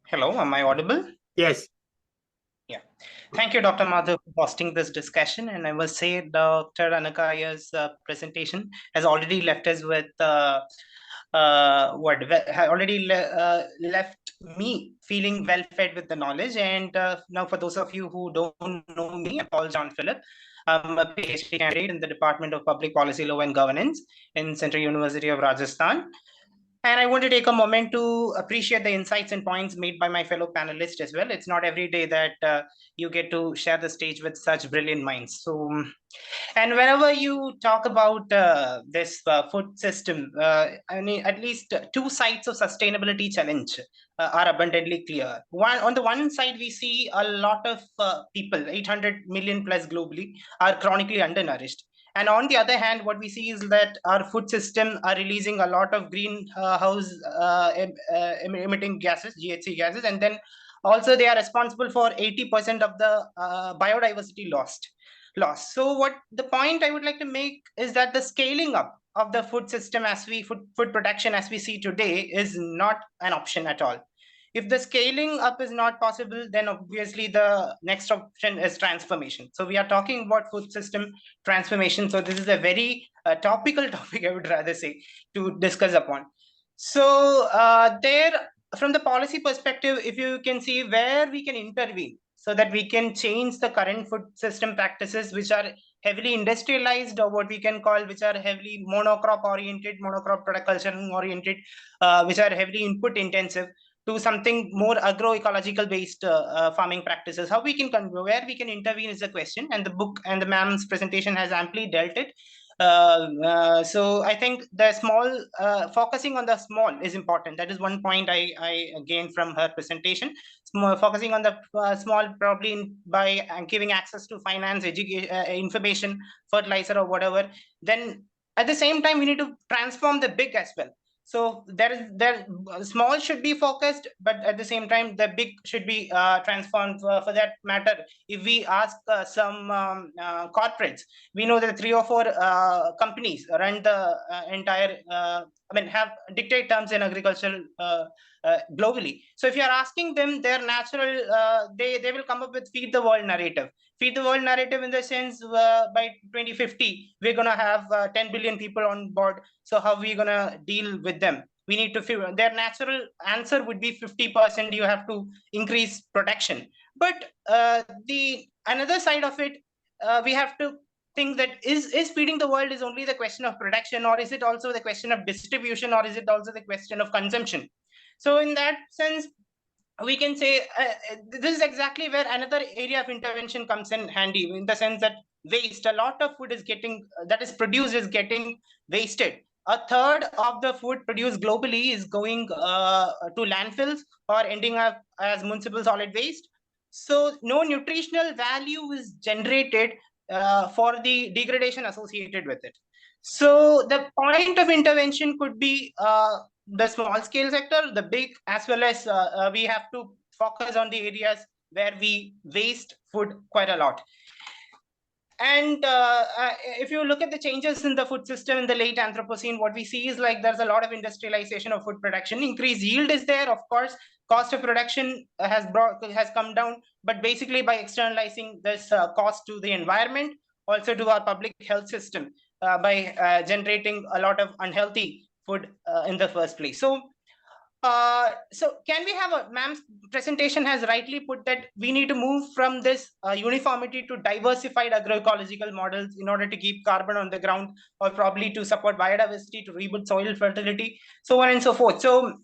Hello, am I audible? Yes. Yeah. Thank you, Dr. Madhav, for hosting this discussion. And I must say, Dr. Anaka Aiyar's presentation has already left us with left me feeling well fed with the knowledge. And now, for those of you who don't know me, I'm Paul John Philip. I'm a PhD candidate in the Department of Public Policy, Law and Governance in Central University of Rajasthan. And I want to take a moment to appreciate the insights and points made by my fellow panelists as well. It's not every day that you get to share the stage with such brilliant minds. So, and whenever you talk about this food system, I mean, at least two sides of sustainability challenge are abundantly clear. On the one side, we see a lot of people, 800 million plus globally, are chronically undernourished. And on the other hand, what we see is that our food system are releasing a lot of greenhouse emitting gases, GHG gases, and then also they are responsible for 80% of the biodiversity loss. So what the point I would like to make is that the scaling up of the food system food production as we see today is not an option at all. If the scaling up is not possible, then obviously the next option is transformation. So we are talking about food system transformation. So this is a very topical topic, I would rather say, to discuss upon. So from the policy perspective, if you can see where we can intervene so that we can change the current food system practices, which are heavily industrialized, or what we can call, which are heavily monocrop product culture oriented, which are heavily input intensive, to something more agroecological based farming practices. Where we can intervene is the question, and the book and the ma'am's presentation has amply dealt it. So I think the focusing on the small is important. That is one point I gained from her presentation. Focusing on the small, probably by giving access to finance, education, information, fertilizer, or whatever. Then at the same time, we need to transform the big as well. So small should be focused, but at the same time, the big should be transformed. For that matter, if we ask some corporates, we know that 3 or 4 companies run the entire, have dictate terms in agriculture globally. So if you are asking them, their natural, they will come up with feed the world narrative. Feed the world narrative in the sense by 2050, we're going to have 10 billion people on board. So how are we going to deal with them? We need to figure, their natural answer would be 50%, you have to increase production. But the another side of it, we have to think that is feeding the world is only the question of production, or is it also the question of distribution, or is it also the question of consumption? So in that sense, we can say this is exactly where another area of intervention comes in handy, in the sense that waste, a lot of food is getting that is produced is getting wasted. A third of the food produced globally is going to landfills or ending up as municipal solid waste. So no nutritional value is generated for the degradation associated with it. So the point of intervention could be the small scale sector, the big, as well as we have to focus on the areas where we waste food quite a lot. And if you look at the changes in the food system in the late Anthropocene, what we see is like there's a lot of industrialization of food production. Increased yield is there, of course. Cost of production has come down, but basically by externalizing this cost to the environment, also to our public health system, by generating a lot of unhealthy food in the first place. So can we have ma'am's presentation has rightly put that we need to move from this uniformity to diversified agroecological models in order to keep carbon on the ground, or probably to support biodiversity, to reboot soil fertility, so on and so forth. So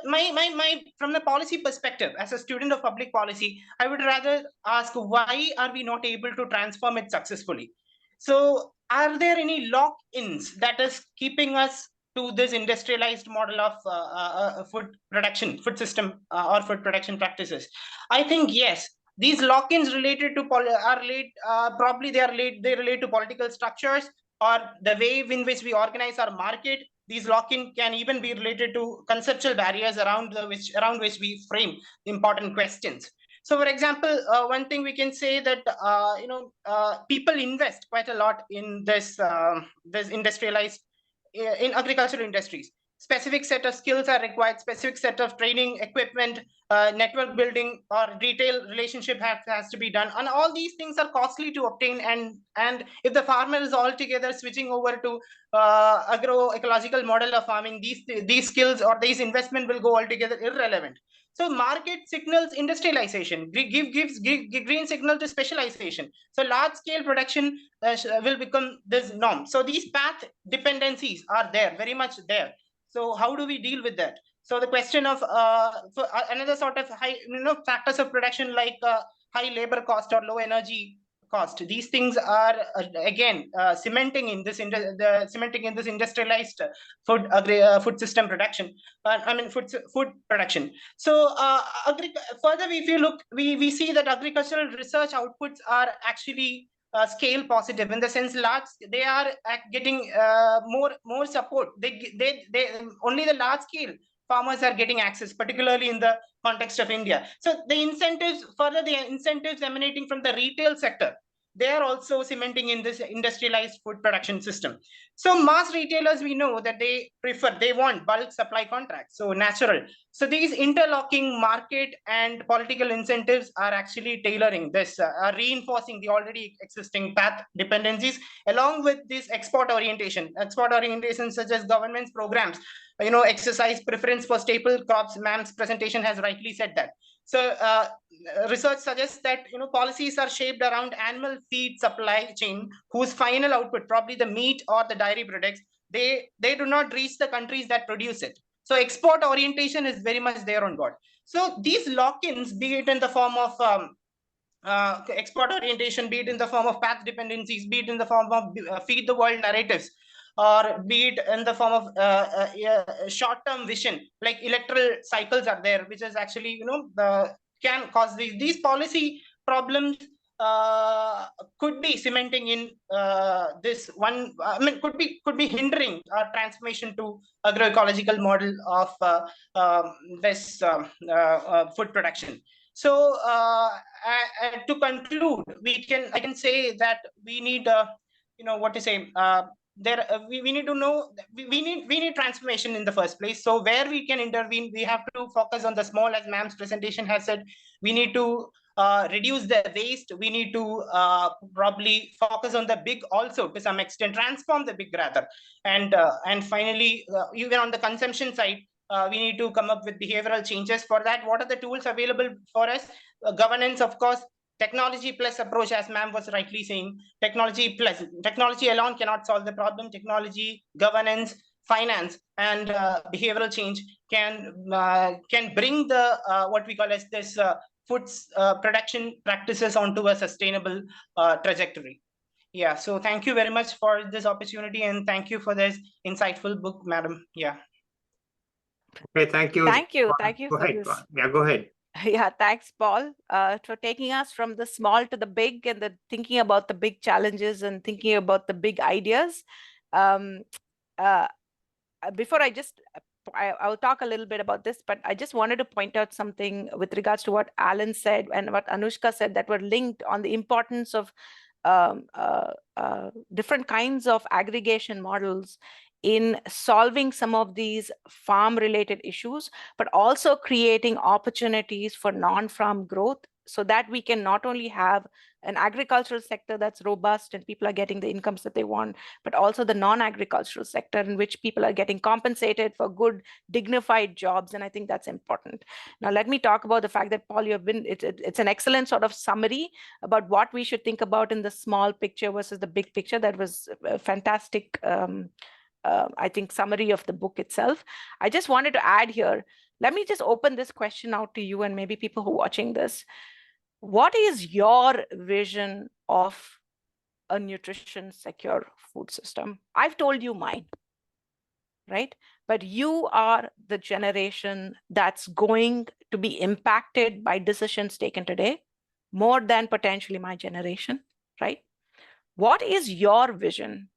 my from the policy perspective, as a student of public policy, I would rather ask, why are we not able to transform it successfully? So are there any lock-ins that is keeping us to this industrialized model of food system or food production practices? I think yes. These lock-ins related to they relate to political structures, or the way in which we organize our market. These lock-in can even be related to conceptual barriers around which we frame important questions. So, for example, one thing we can say that people invest quite a lot in this industrialized in agricultural industries. Specific set of skills are required, specific set of training, equipment, network building, or retail relationship has to be done. And all these things are costly to obtain. And if the farmer is altogether switching over to agroecological model of farming, these skills or these investment will go altogether irrelevant. So market signals industrialization, gives green signal to specialization. So large scale production will become this norm. So these path dependencies are there, very much there. So how do we deal with that? So the question of another sort of high, factors of production like high labor cost or low energy cost. These things are again cementing in this industrialized food system production. Food production. So further, if you look, we see that agricultural research outputs are actually scale positive, in the sense they are getting more support. They only the large scale farmers are getting access, particularly in the context of India. So the incentives emanating from the retail sector, they are also cementing in this industrialized food production system. So mass retailers, we know that they want bulk supply contracts, so natural. So these interlocking market and political incentives are actually tailoring this, are reinforcing the already existing path dependencies, along with this export orientation such as government's programs, exercise preference for staple crops. Ma'am's presentation has rightly said that. So research suggests that policies are shaped around animal feed supply chain, whose final output, probably the meat or the dairy products, they do not reach the countries that produce it. So export orientation is very much there on board. So these lock-ins, be it in the form of export orientation, be it in the form of path dependencies, be it in the form of feed the world narratives, or be it in the form of short-term vision, like electoral cycles are there, which is actually, can cause these policy problems. Could be cementing in this one. Could be hindering our transformation to agroecological model of this food production. So to conclude, I can say that we need we need to know we need transformation in the first place. So where we can intervene, we have to focus on the small, as ma'am's presentation has said. We need to reduce the waste. We need to probably focus on the big also, to some extent transform the big rather. And finally, even on the consumption side, we need to come up with behavioral changes. For that, what are the tools available for us? Governance, of course. Technology plus approach, as ma'am was rightly saying. Technology alone cannot solve the problem. Technology, governance, finance and behavioral change can bring the what we call as this food production practices onto a sustainable trajectory. Yeah, so thank you very much for this opportunity, and thank you for this insightful book, madam. Yeah. Okay, thank you. Thank you. Paul. Thank you Go for ahead, this. Paul. Yeah, go ahead. Yeah, thanks, Paul, for taking us from the small to the big and the thinking about the big challenges and thinking about the big ideas. Um, uh, Before I will talk a little bit about this, but I just wanted to point out something with regards to what Alan said and what Anushka said that were linked on the importance of different kinds of aggregation models in solving some of these farm-related issues, but also creating opportunities for non-farm growth so that we can not only have an agricultural sector that's robust and people are getting the incomes that they want, but also the non-agricultural sector in which people are getting compensated for good, dignified jobs. And I think that's important. Now, let me talk about the fact that, Paul, it's an excellent sort of summary about what we should think about in the small picture versus the big picture. That was a fantastic, I think, summary of the book itself. I just wanted to add here, let me just open this question out to you and maybe people who are watching this. What is your vision of a nutrition secure food system? I've told you mine, right? But you are the generation that's going to be impacted by decisions taken today more than potentially my generation, right? What is your vision?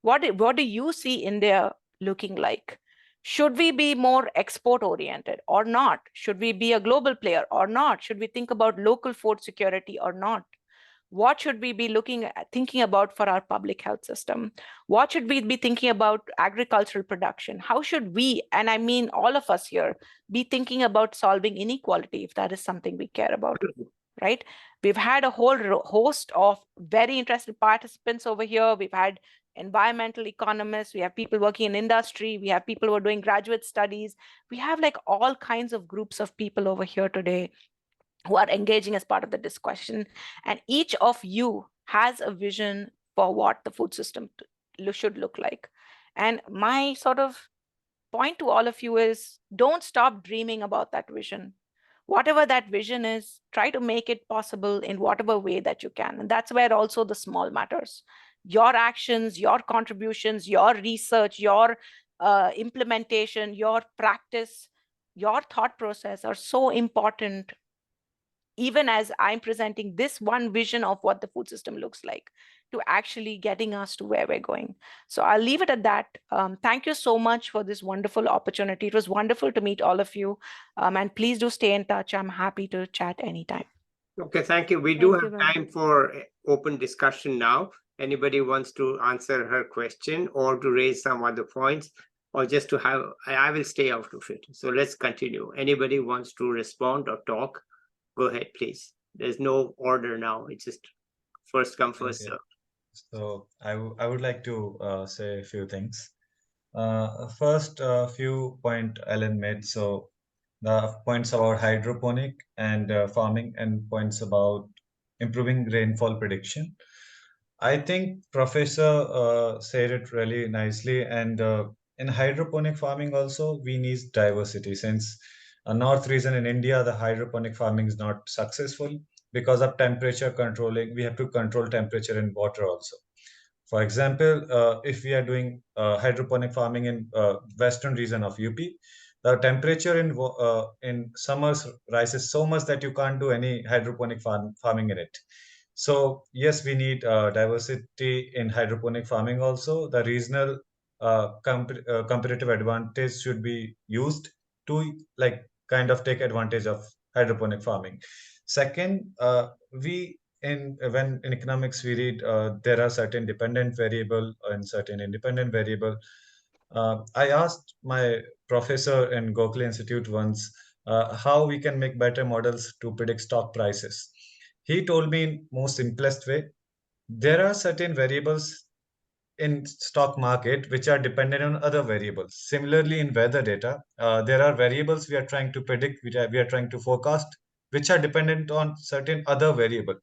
What do you see India looking like? Should we be more export oriented or not? Should we be a global player or not? Should we think about local food security or not? What should we be thinking about for our public health system? What should we be thinking about agricultural production? How should we, and I mean all of us here, be thinking about solving inequality if that is something we care about, right? We've had a whole host of very interested participants over here. We've had environmental economists, we have people working in industry, we have people who are doing graduate studies. We have like all kinds of groups of people over here today who are engaging as part of the discussion. And each of you has a vision for what the food system should look like. And my sort of point to all of you is don't stop dreaming about that vision. Whatever that vision is, try to make it possible in whatever way that you can. And that's where also the small matters. Your actions, your contributions, your research, your implementation, your practice, your thought process are so important, even as I'm presenting this one vision of what the food system looks like, to actually getting us to where we're going. So I'll leave it at that. Thank you so much for this wonderful opportunity. It was wonderful to meet all of you. And please do stay in touch. I'm happy to chat anytime. Okay, thank you. We Thank do you, have ma'am. time for open discussion now. Anybody wants to answer her question or to raise some other points, or just to have, I will stay out of it. So let's continue. Anybody wants to respond or talk? Go ahead, please. There's no order now. It's just first come, first Okay. serve. So I would like to say a few things. First, a few point Ellen made. So the points about hydroponic and farming, and points about improving rainfall prediction. I think Professor said it really nicely. And in hydroponic farming also, we need diversity, since north region in India, the hydroponic farming is not successful because of temperature controlling. We have to control temperature in water also. For example, if we are doing hydroponic farming in western region of UP, the temperature in summers rises so much that you can't do any hydroponic farming in it. So yes, we need diversity in hydroponic farming also. The regional competitive advantage should be used to like kind of take advantage of hydroponic farming. Second, we when in economics we read there are certain dependent variable and certain independent variable. I asked my professor in Gokhale Institute once how we can make better models to predict stock prices. He told me in most simplest way, there are certain variables in stock market which are dependent on other variables. Similarly, in weather data, there are variables we are trying to predict, we are trying to forecast, which are dependent on certain other variable.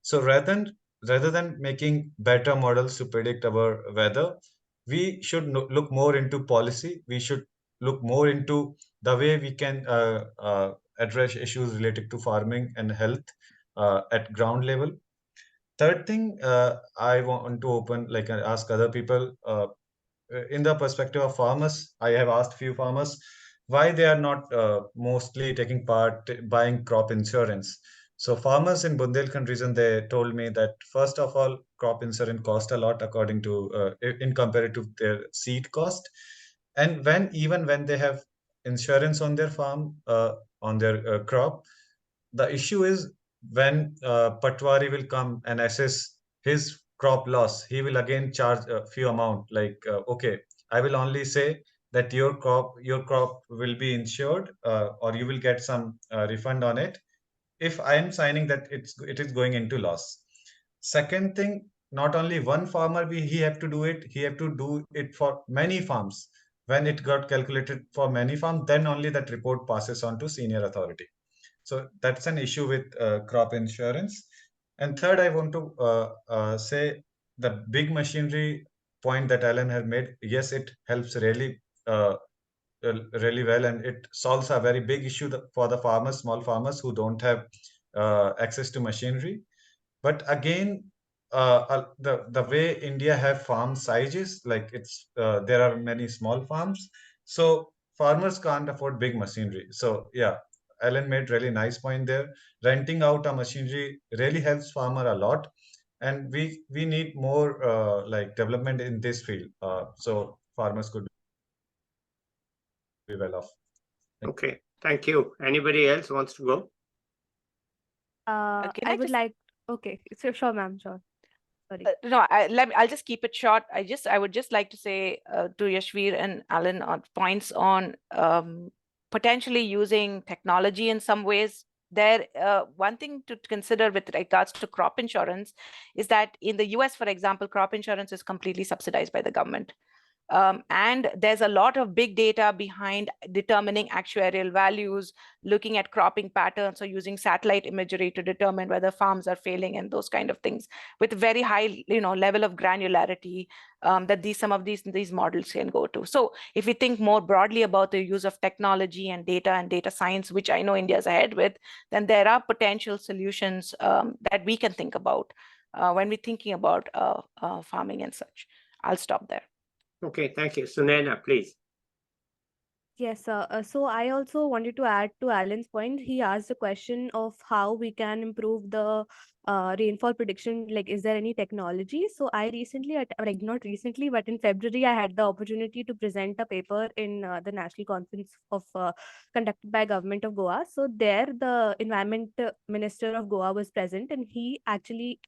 So rather than making better models to predict our weather, we should look more into policy. We should look more into the way we can address issues related to farming and health at ground level. Third thing, I want to open, like, ask other people, in the perspective of farmers. I have asked few farmers why they are not mostly taking part buying crop insurance. So farmers in Bundelkhand region, they told me that first of all, crop insurance cost a lot according to in comparative to their seed cost. And even when they have insurance on their farm, on their crop, the issue is when Patwari will come and assess his crop loss, he will again charge a few amount, like, okay, I will only say that your crop will be insured, or you will get some refund on it if I am signing that it is going into loss. Second thing, not only one farmer he have to do it, he have to do it for many farms. When it got calculated for many farms, then only that report passes on to senior authority. So that's an issue with crop insurance. And third, I want to say the big machinery point that Alan has made. Yes, it helps uh, really well, and it solves a very big issue for the farmers, small farmers who don't have access to machinery. But again, the way India have farm sizes, like there are many small farms, so farmers can't afford big machinery. So yeah, Alan made really nice point there. Renting out a machinery really helps farmer a lot, and we need more like development in this field, so farmers could be well off. Okay, thank you. Anybody else wants to go? Can I I would just like, okay, so sure, ma'am, sure. Sorry. no, I'll just keep it short. I would just like to say to Yashveer and Alan on points on potentially using technology in some ways. There, one thing to consider with regards to crop insurance is that in the US, for example, crop insurance is completely subsidized by the government. And there's a lot of big data behind determining actuarial values, looking at cropping patterns, or using satellite imagery to determine whether farms are failing and those kind of things with very high, level of granularity that some of these models can go to. So if we think more broadly about the use of technology and data science, which I know India is ahead with, then there are potential solutions that we can think about when we're thinking about farming and such. I'll stop there. Okay, thank you. Sunaina, please. Yes, so I also wanted to add to Alan's point. He asked the question of how we can improve the rainfall prediction. Like, is there any technology? So I recently, like not recently, but in February, I had the opportunity to present a paper in the National Conference of conducted by Government of Goa. So there, the Environment Minister of Goa was present, and he actually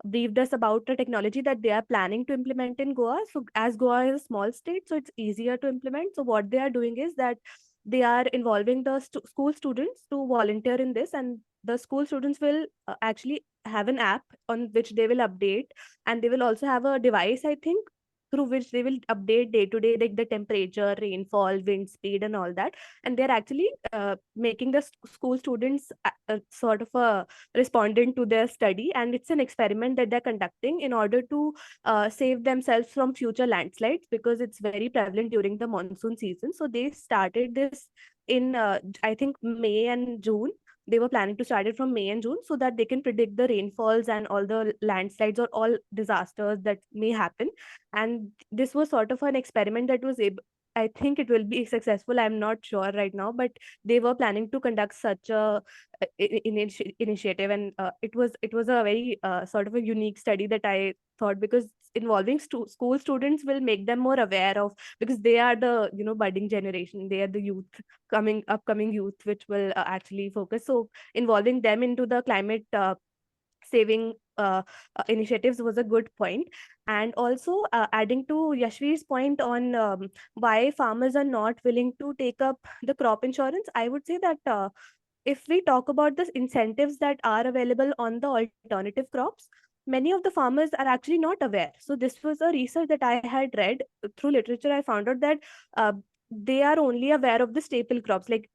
briefed us about the technology that they are planning to implement in Goa. So as Goa is a small state, so it's easier to implement. So what they are doing is that they are involving the school students to volunteer in this, and the school students will actually have an app on which they will update, and they will also have a device, I think, through which they will update day to day, like the temperature, rainfall, wind speed, and all that. And they're actually making the school students sort of a respondent to their study, and it's an experiment that they're conducting in order to save themselves from future landslides, because it's very prevalent during the monsoon season. So they started this in I think May and June. They were planning to start it from May and June so that they can predict the rainfalls and all the landslides or all disasters that may happen. And this was sort of an experiment that was able, I think it will be successful. I'm not sure right now, but they were planning to conduct such a initiative, and it was a very sort of a unique study that I thought, because involving school students will make them more aware of, because they are the budding generation, they are the youth, upcoming youth, which will actually focus. So involving them into the climate saving initiatives was a good point. And also adding to Yashveer's point on why farmers are not willing to take up the crop insurance, I would say that if we talk about the incentives that are available on the alternative crops, many of the farmers are actually not aware. So this was a research that I had read through literature. I found out that they are only aware of the staple crops. Like,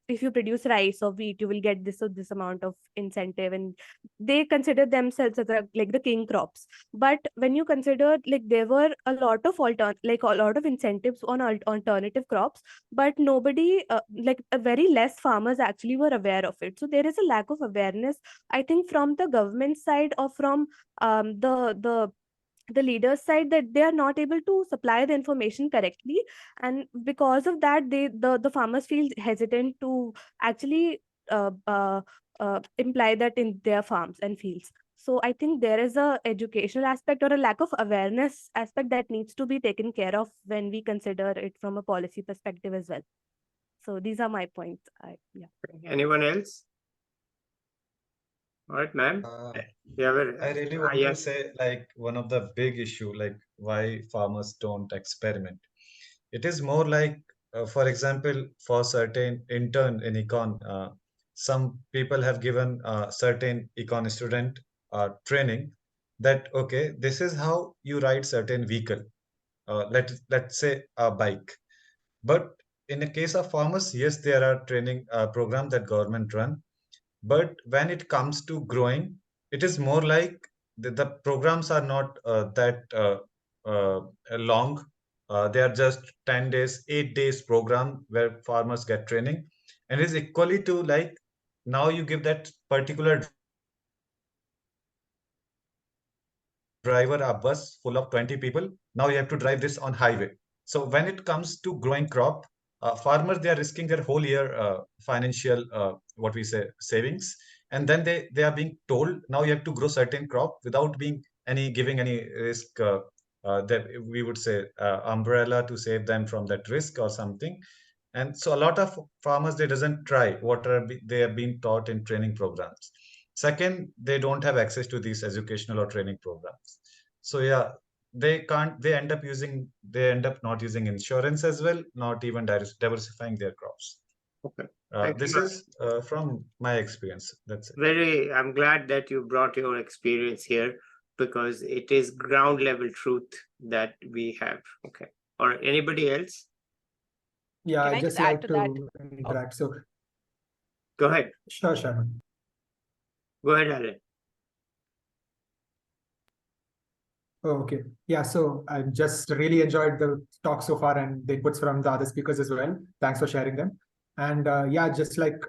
if you produce rice or wheat, you will get this or this amount of incentive, and they consider themselves as like the king crops. But when you consider, like, there were a lot of incentives on alternative crops, but nobody, like, very less farmers actually were aware of it. So there is a lack of awareness, I think, from the government side, or from the leaders side, that they are not able to supply the information correctly. And because of that, the farmers feel hesitant to actually imply that in their farms and fields. So I think there is a educational aspect or a lack of awareness aspect that needs to be taken care of when we consider it from a policy perspective as well. So these are my points. Yeah. Anyone else? All right, ma'am. I really want to say, like, one of the big issue, like why farmers don't experiment. It is more like, for example, for certain intern in econ, some people have given certain econ student training that, okay, this is how you ride certain vehicle. Let's say a bike. But in the case of farmers, yes, there are training program that government run. But when it comes to growing, it is more like the programs are not that long. They are just 10 days, 8 days program where farmers get training. And it is equally to like, now you give that particular driver a bus full of 20 people. Now you have to drive this on highway. So when it comes to growing crop, farmers, they are risking their whole year financial, what we say, savings. And then they are being told, now you have to grow certain crop without being giving any risk, that we would say umbrella to save them from that risk or something. And so a lot of farmers, they doesn't try what they are being taught in training programs. Second, they don't have access to these educational or training programs. So yeah, they end up not using insurance as well, not even diversifying their crops. Okay. This is from my experience. That's it. I'm glad that you brought your experience here, because it is ground level truth that we have. Okay. Or anybody else? Yeah, Can I I just just add like to to that? interact. So Go ahead. sure. Go ahead, Alan. Oh, okay. Yeah, so I just really enjoyed the talk so far and the inputs from the other speakers as well. Thanks for sharing them. And yeah, just like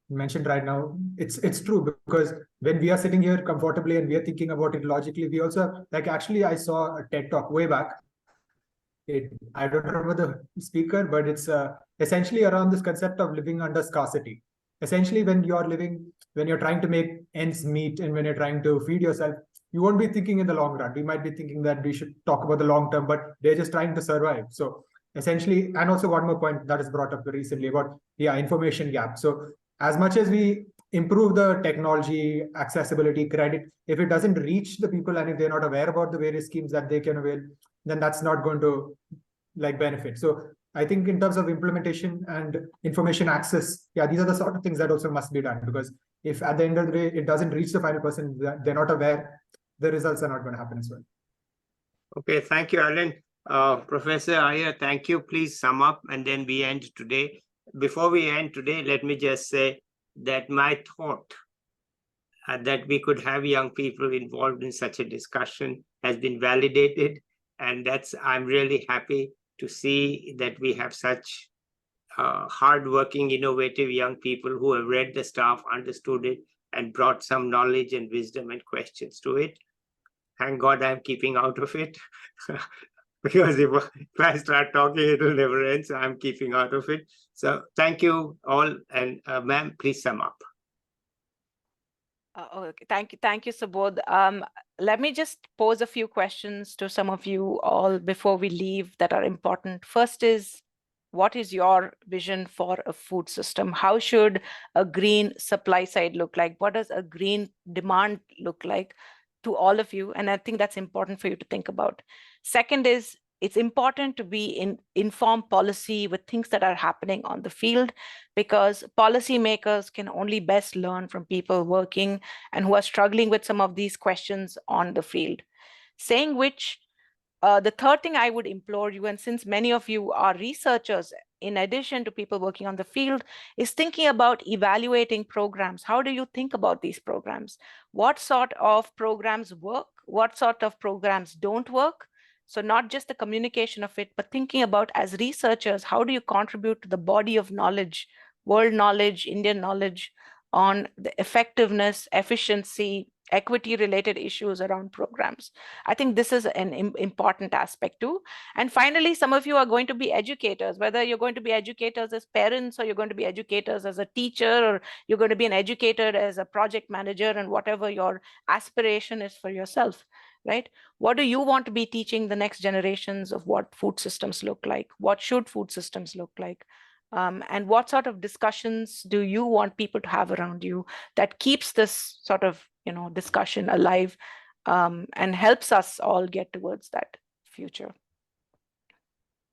mentioned right now, it's true, because when we are sitting here comfortably and we are thinking about it logically, we also, like, actually I saw a TED talk way back. I don't remember the speaker, but it's essentially around this concept of living under scarcity. Essentially, when you're trying to make ends meet and when you're trying to feed yourself, you won't be thinking in the long run. We might be thinking that we should talk about the long term, but they're just trying to survive. So essentially, and also one more point that is brought up recently about, information gap. So as much as we improve the technology, accessibility, credit, if it doesn't reach the people and if they're not aware about the various schemes that they can avail, then that's not going to like benefit. So I think in terms of implementation and information access, yeah, these are the sort of things that also must be done, because if at the end of the day it doesn't reach the final person, they're not aware, the results are not going to happen as well. Okay, thank you, Alan. Professor Aiyar, thank you. Please sum up and then we end today. Before we end today, let me just say that my thought that we could have young people involved in such a discussion has been validated. And I'm really happy to see that we have such hardworking, innovative young people who have read the stuff, understood it, and brought some knowledge and wisdom and questions to it. Thank God I'm keeping out of it. Because if I start talking, it will never end. So I'm keeping out of it. So thank you all. And ma'am, please sum up. Okay. Thank you, Subodh. Let me just pose a few questions to some of you all before we leave that are important. First is, what is your vision for a food system? How should a green supply side look like? What does a green demand look like to all of you? And I think that's important for you to think about. Second is, it's important to be in informed policy with things that are happening on the field, because policymakers can only best learn from people working and who are struggling with some of these questions on the field. Saying which, the third thing I would implore you, and since many of you are researchers in addition to people working on the field, is thinking about evaluating programs. How do you think about these programs? What sort of programs work? What sort of programs don't work? So not just the communication of it, but thinking about, as researchers, how do you contribute to the body of knowledge, world knowledge, Indian knowledge, on the effectiveness, efficiency, equity-related issues around programs. I think this is an important aspect too. And finally, some of you are going to be educators, whether you're going to be educators as parents, or you're going to be educators as a teacher, or you're going to be an educator as a project manager, and whatever your aspiration is for yourself, right? What do you want to be teaching the next generations of what food systems look like? What should food systems look like? And what sort of discussions do you want people to have around you that keeps this sort of, discussion alive, and helps us all get towards that future?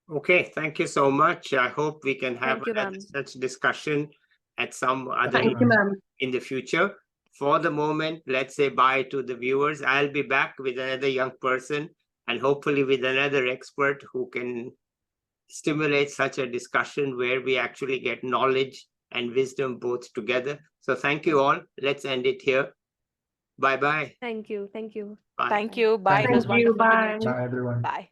Okay, thank you so much. I hope we can have Thank you, another ma'am. such discussion at some other Thank you, ma'am. in the future. For the moment, let's say bye to the viewers. I'll be back with another young person and hopefully with another expert who can stimulate such a discussion where we actually get knowledge and wisdom both together. So thank you all. Let's end it here. Bye-bye. Thank you. Thank you. Bye. Thank you. Bye. Thank It was you. Thank you. wonderful to Bye. meet you. Bye, everyone. Bye.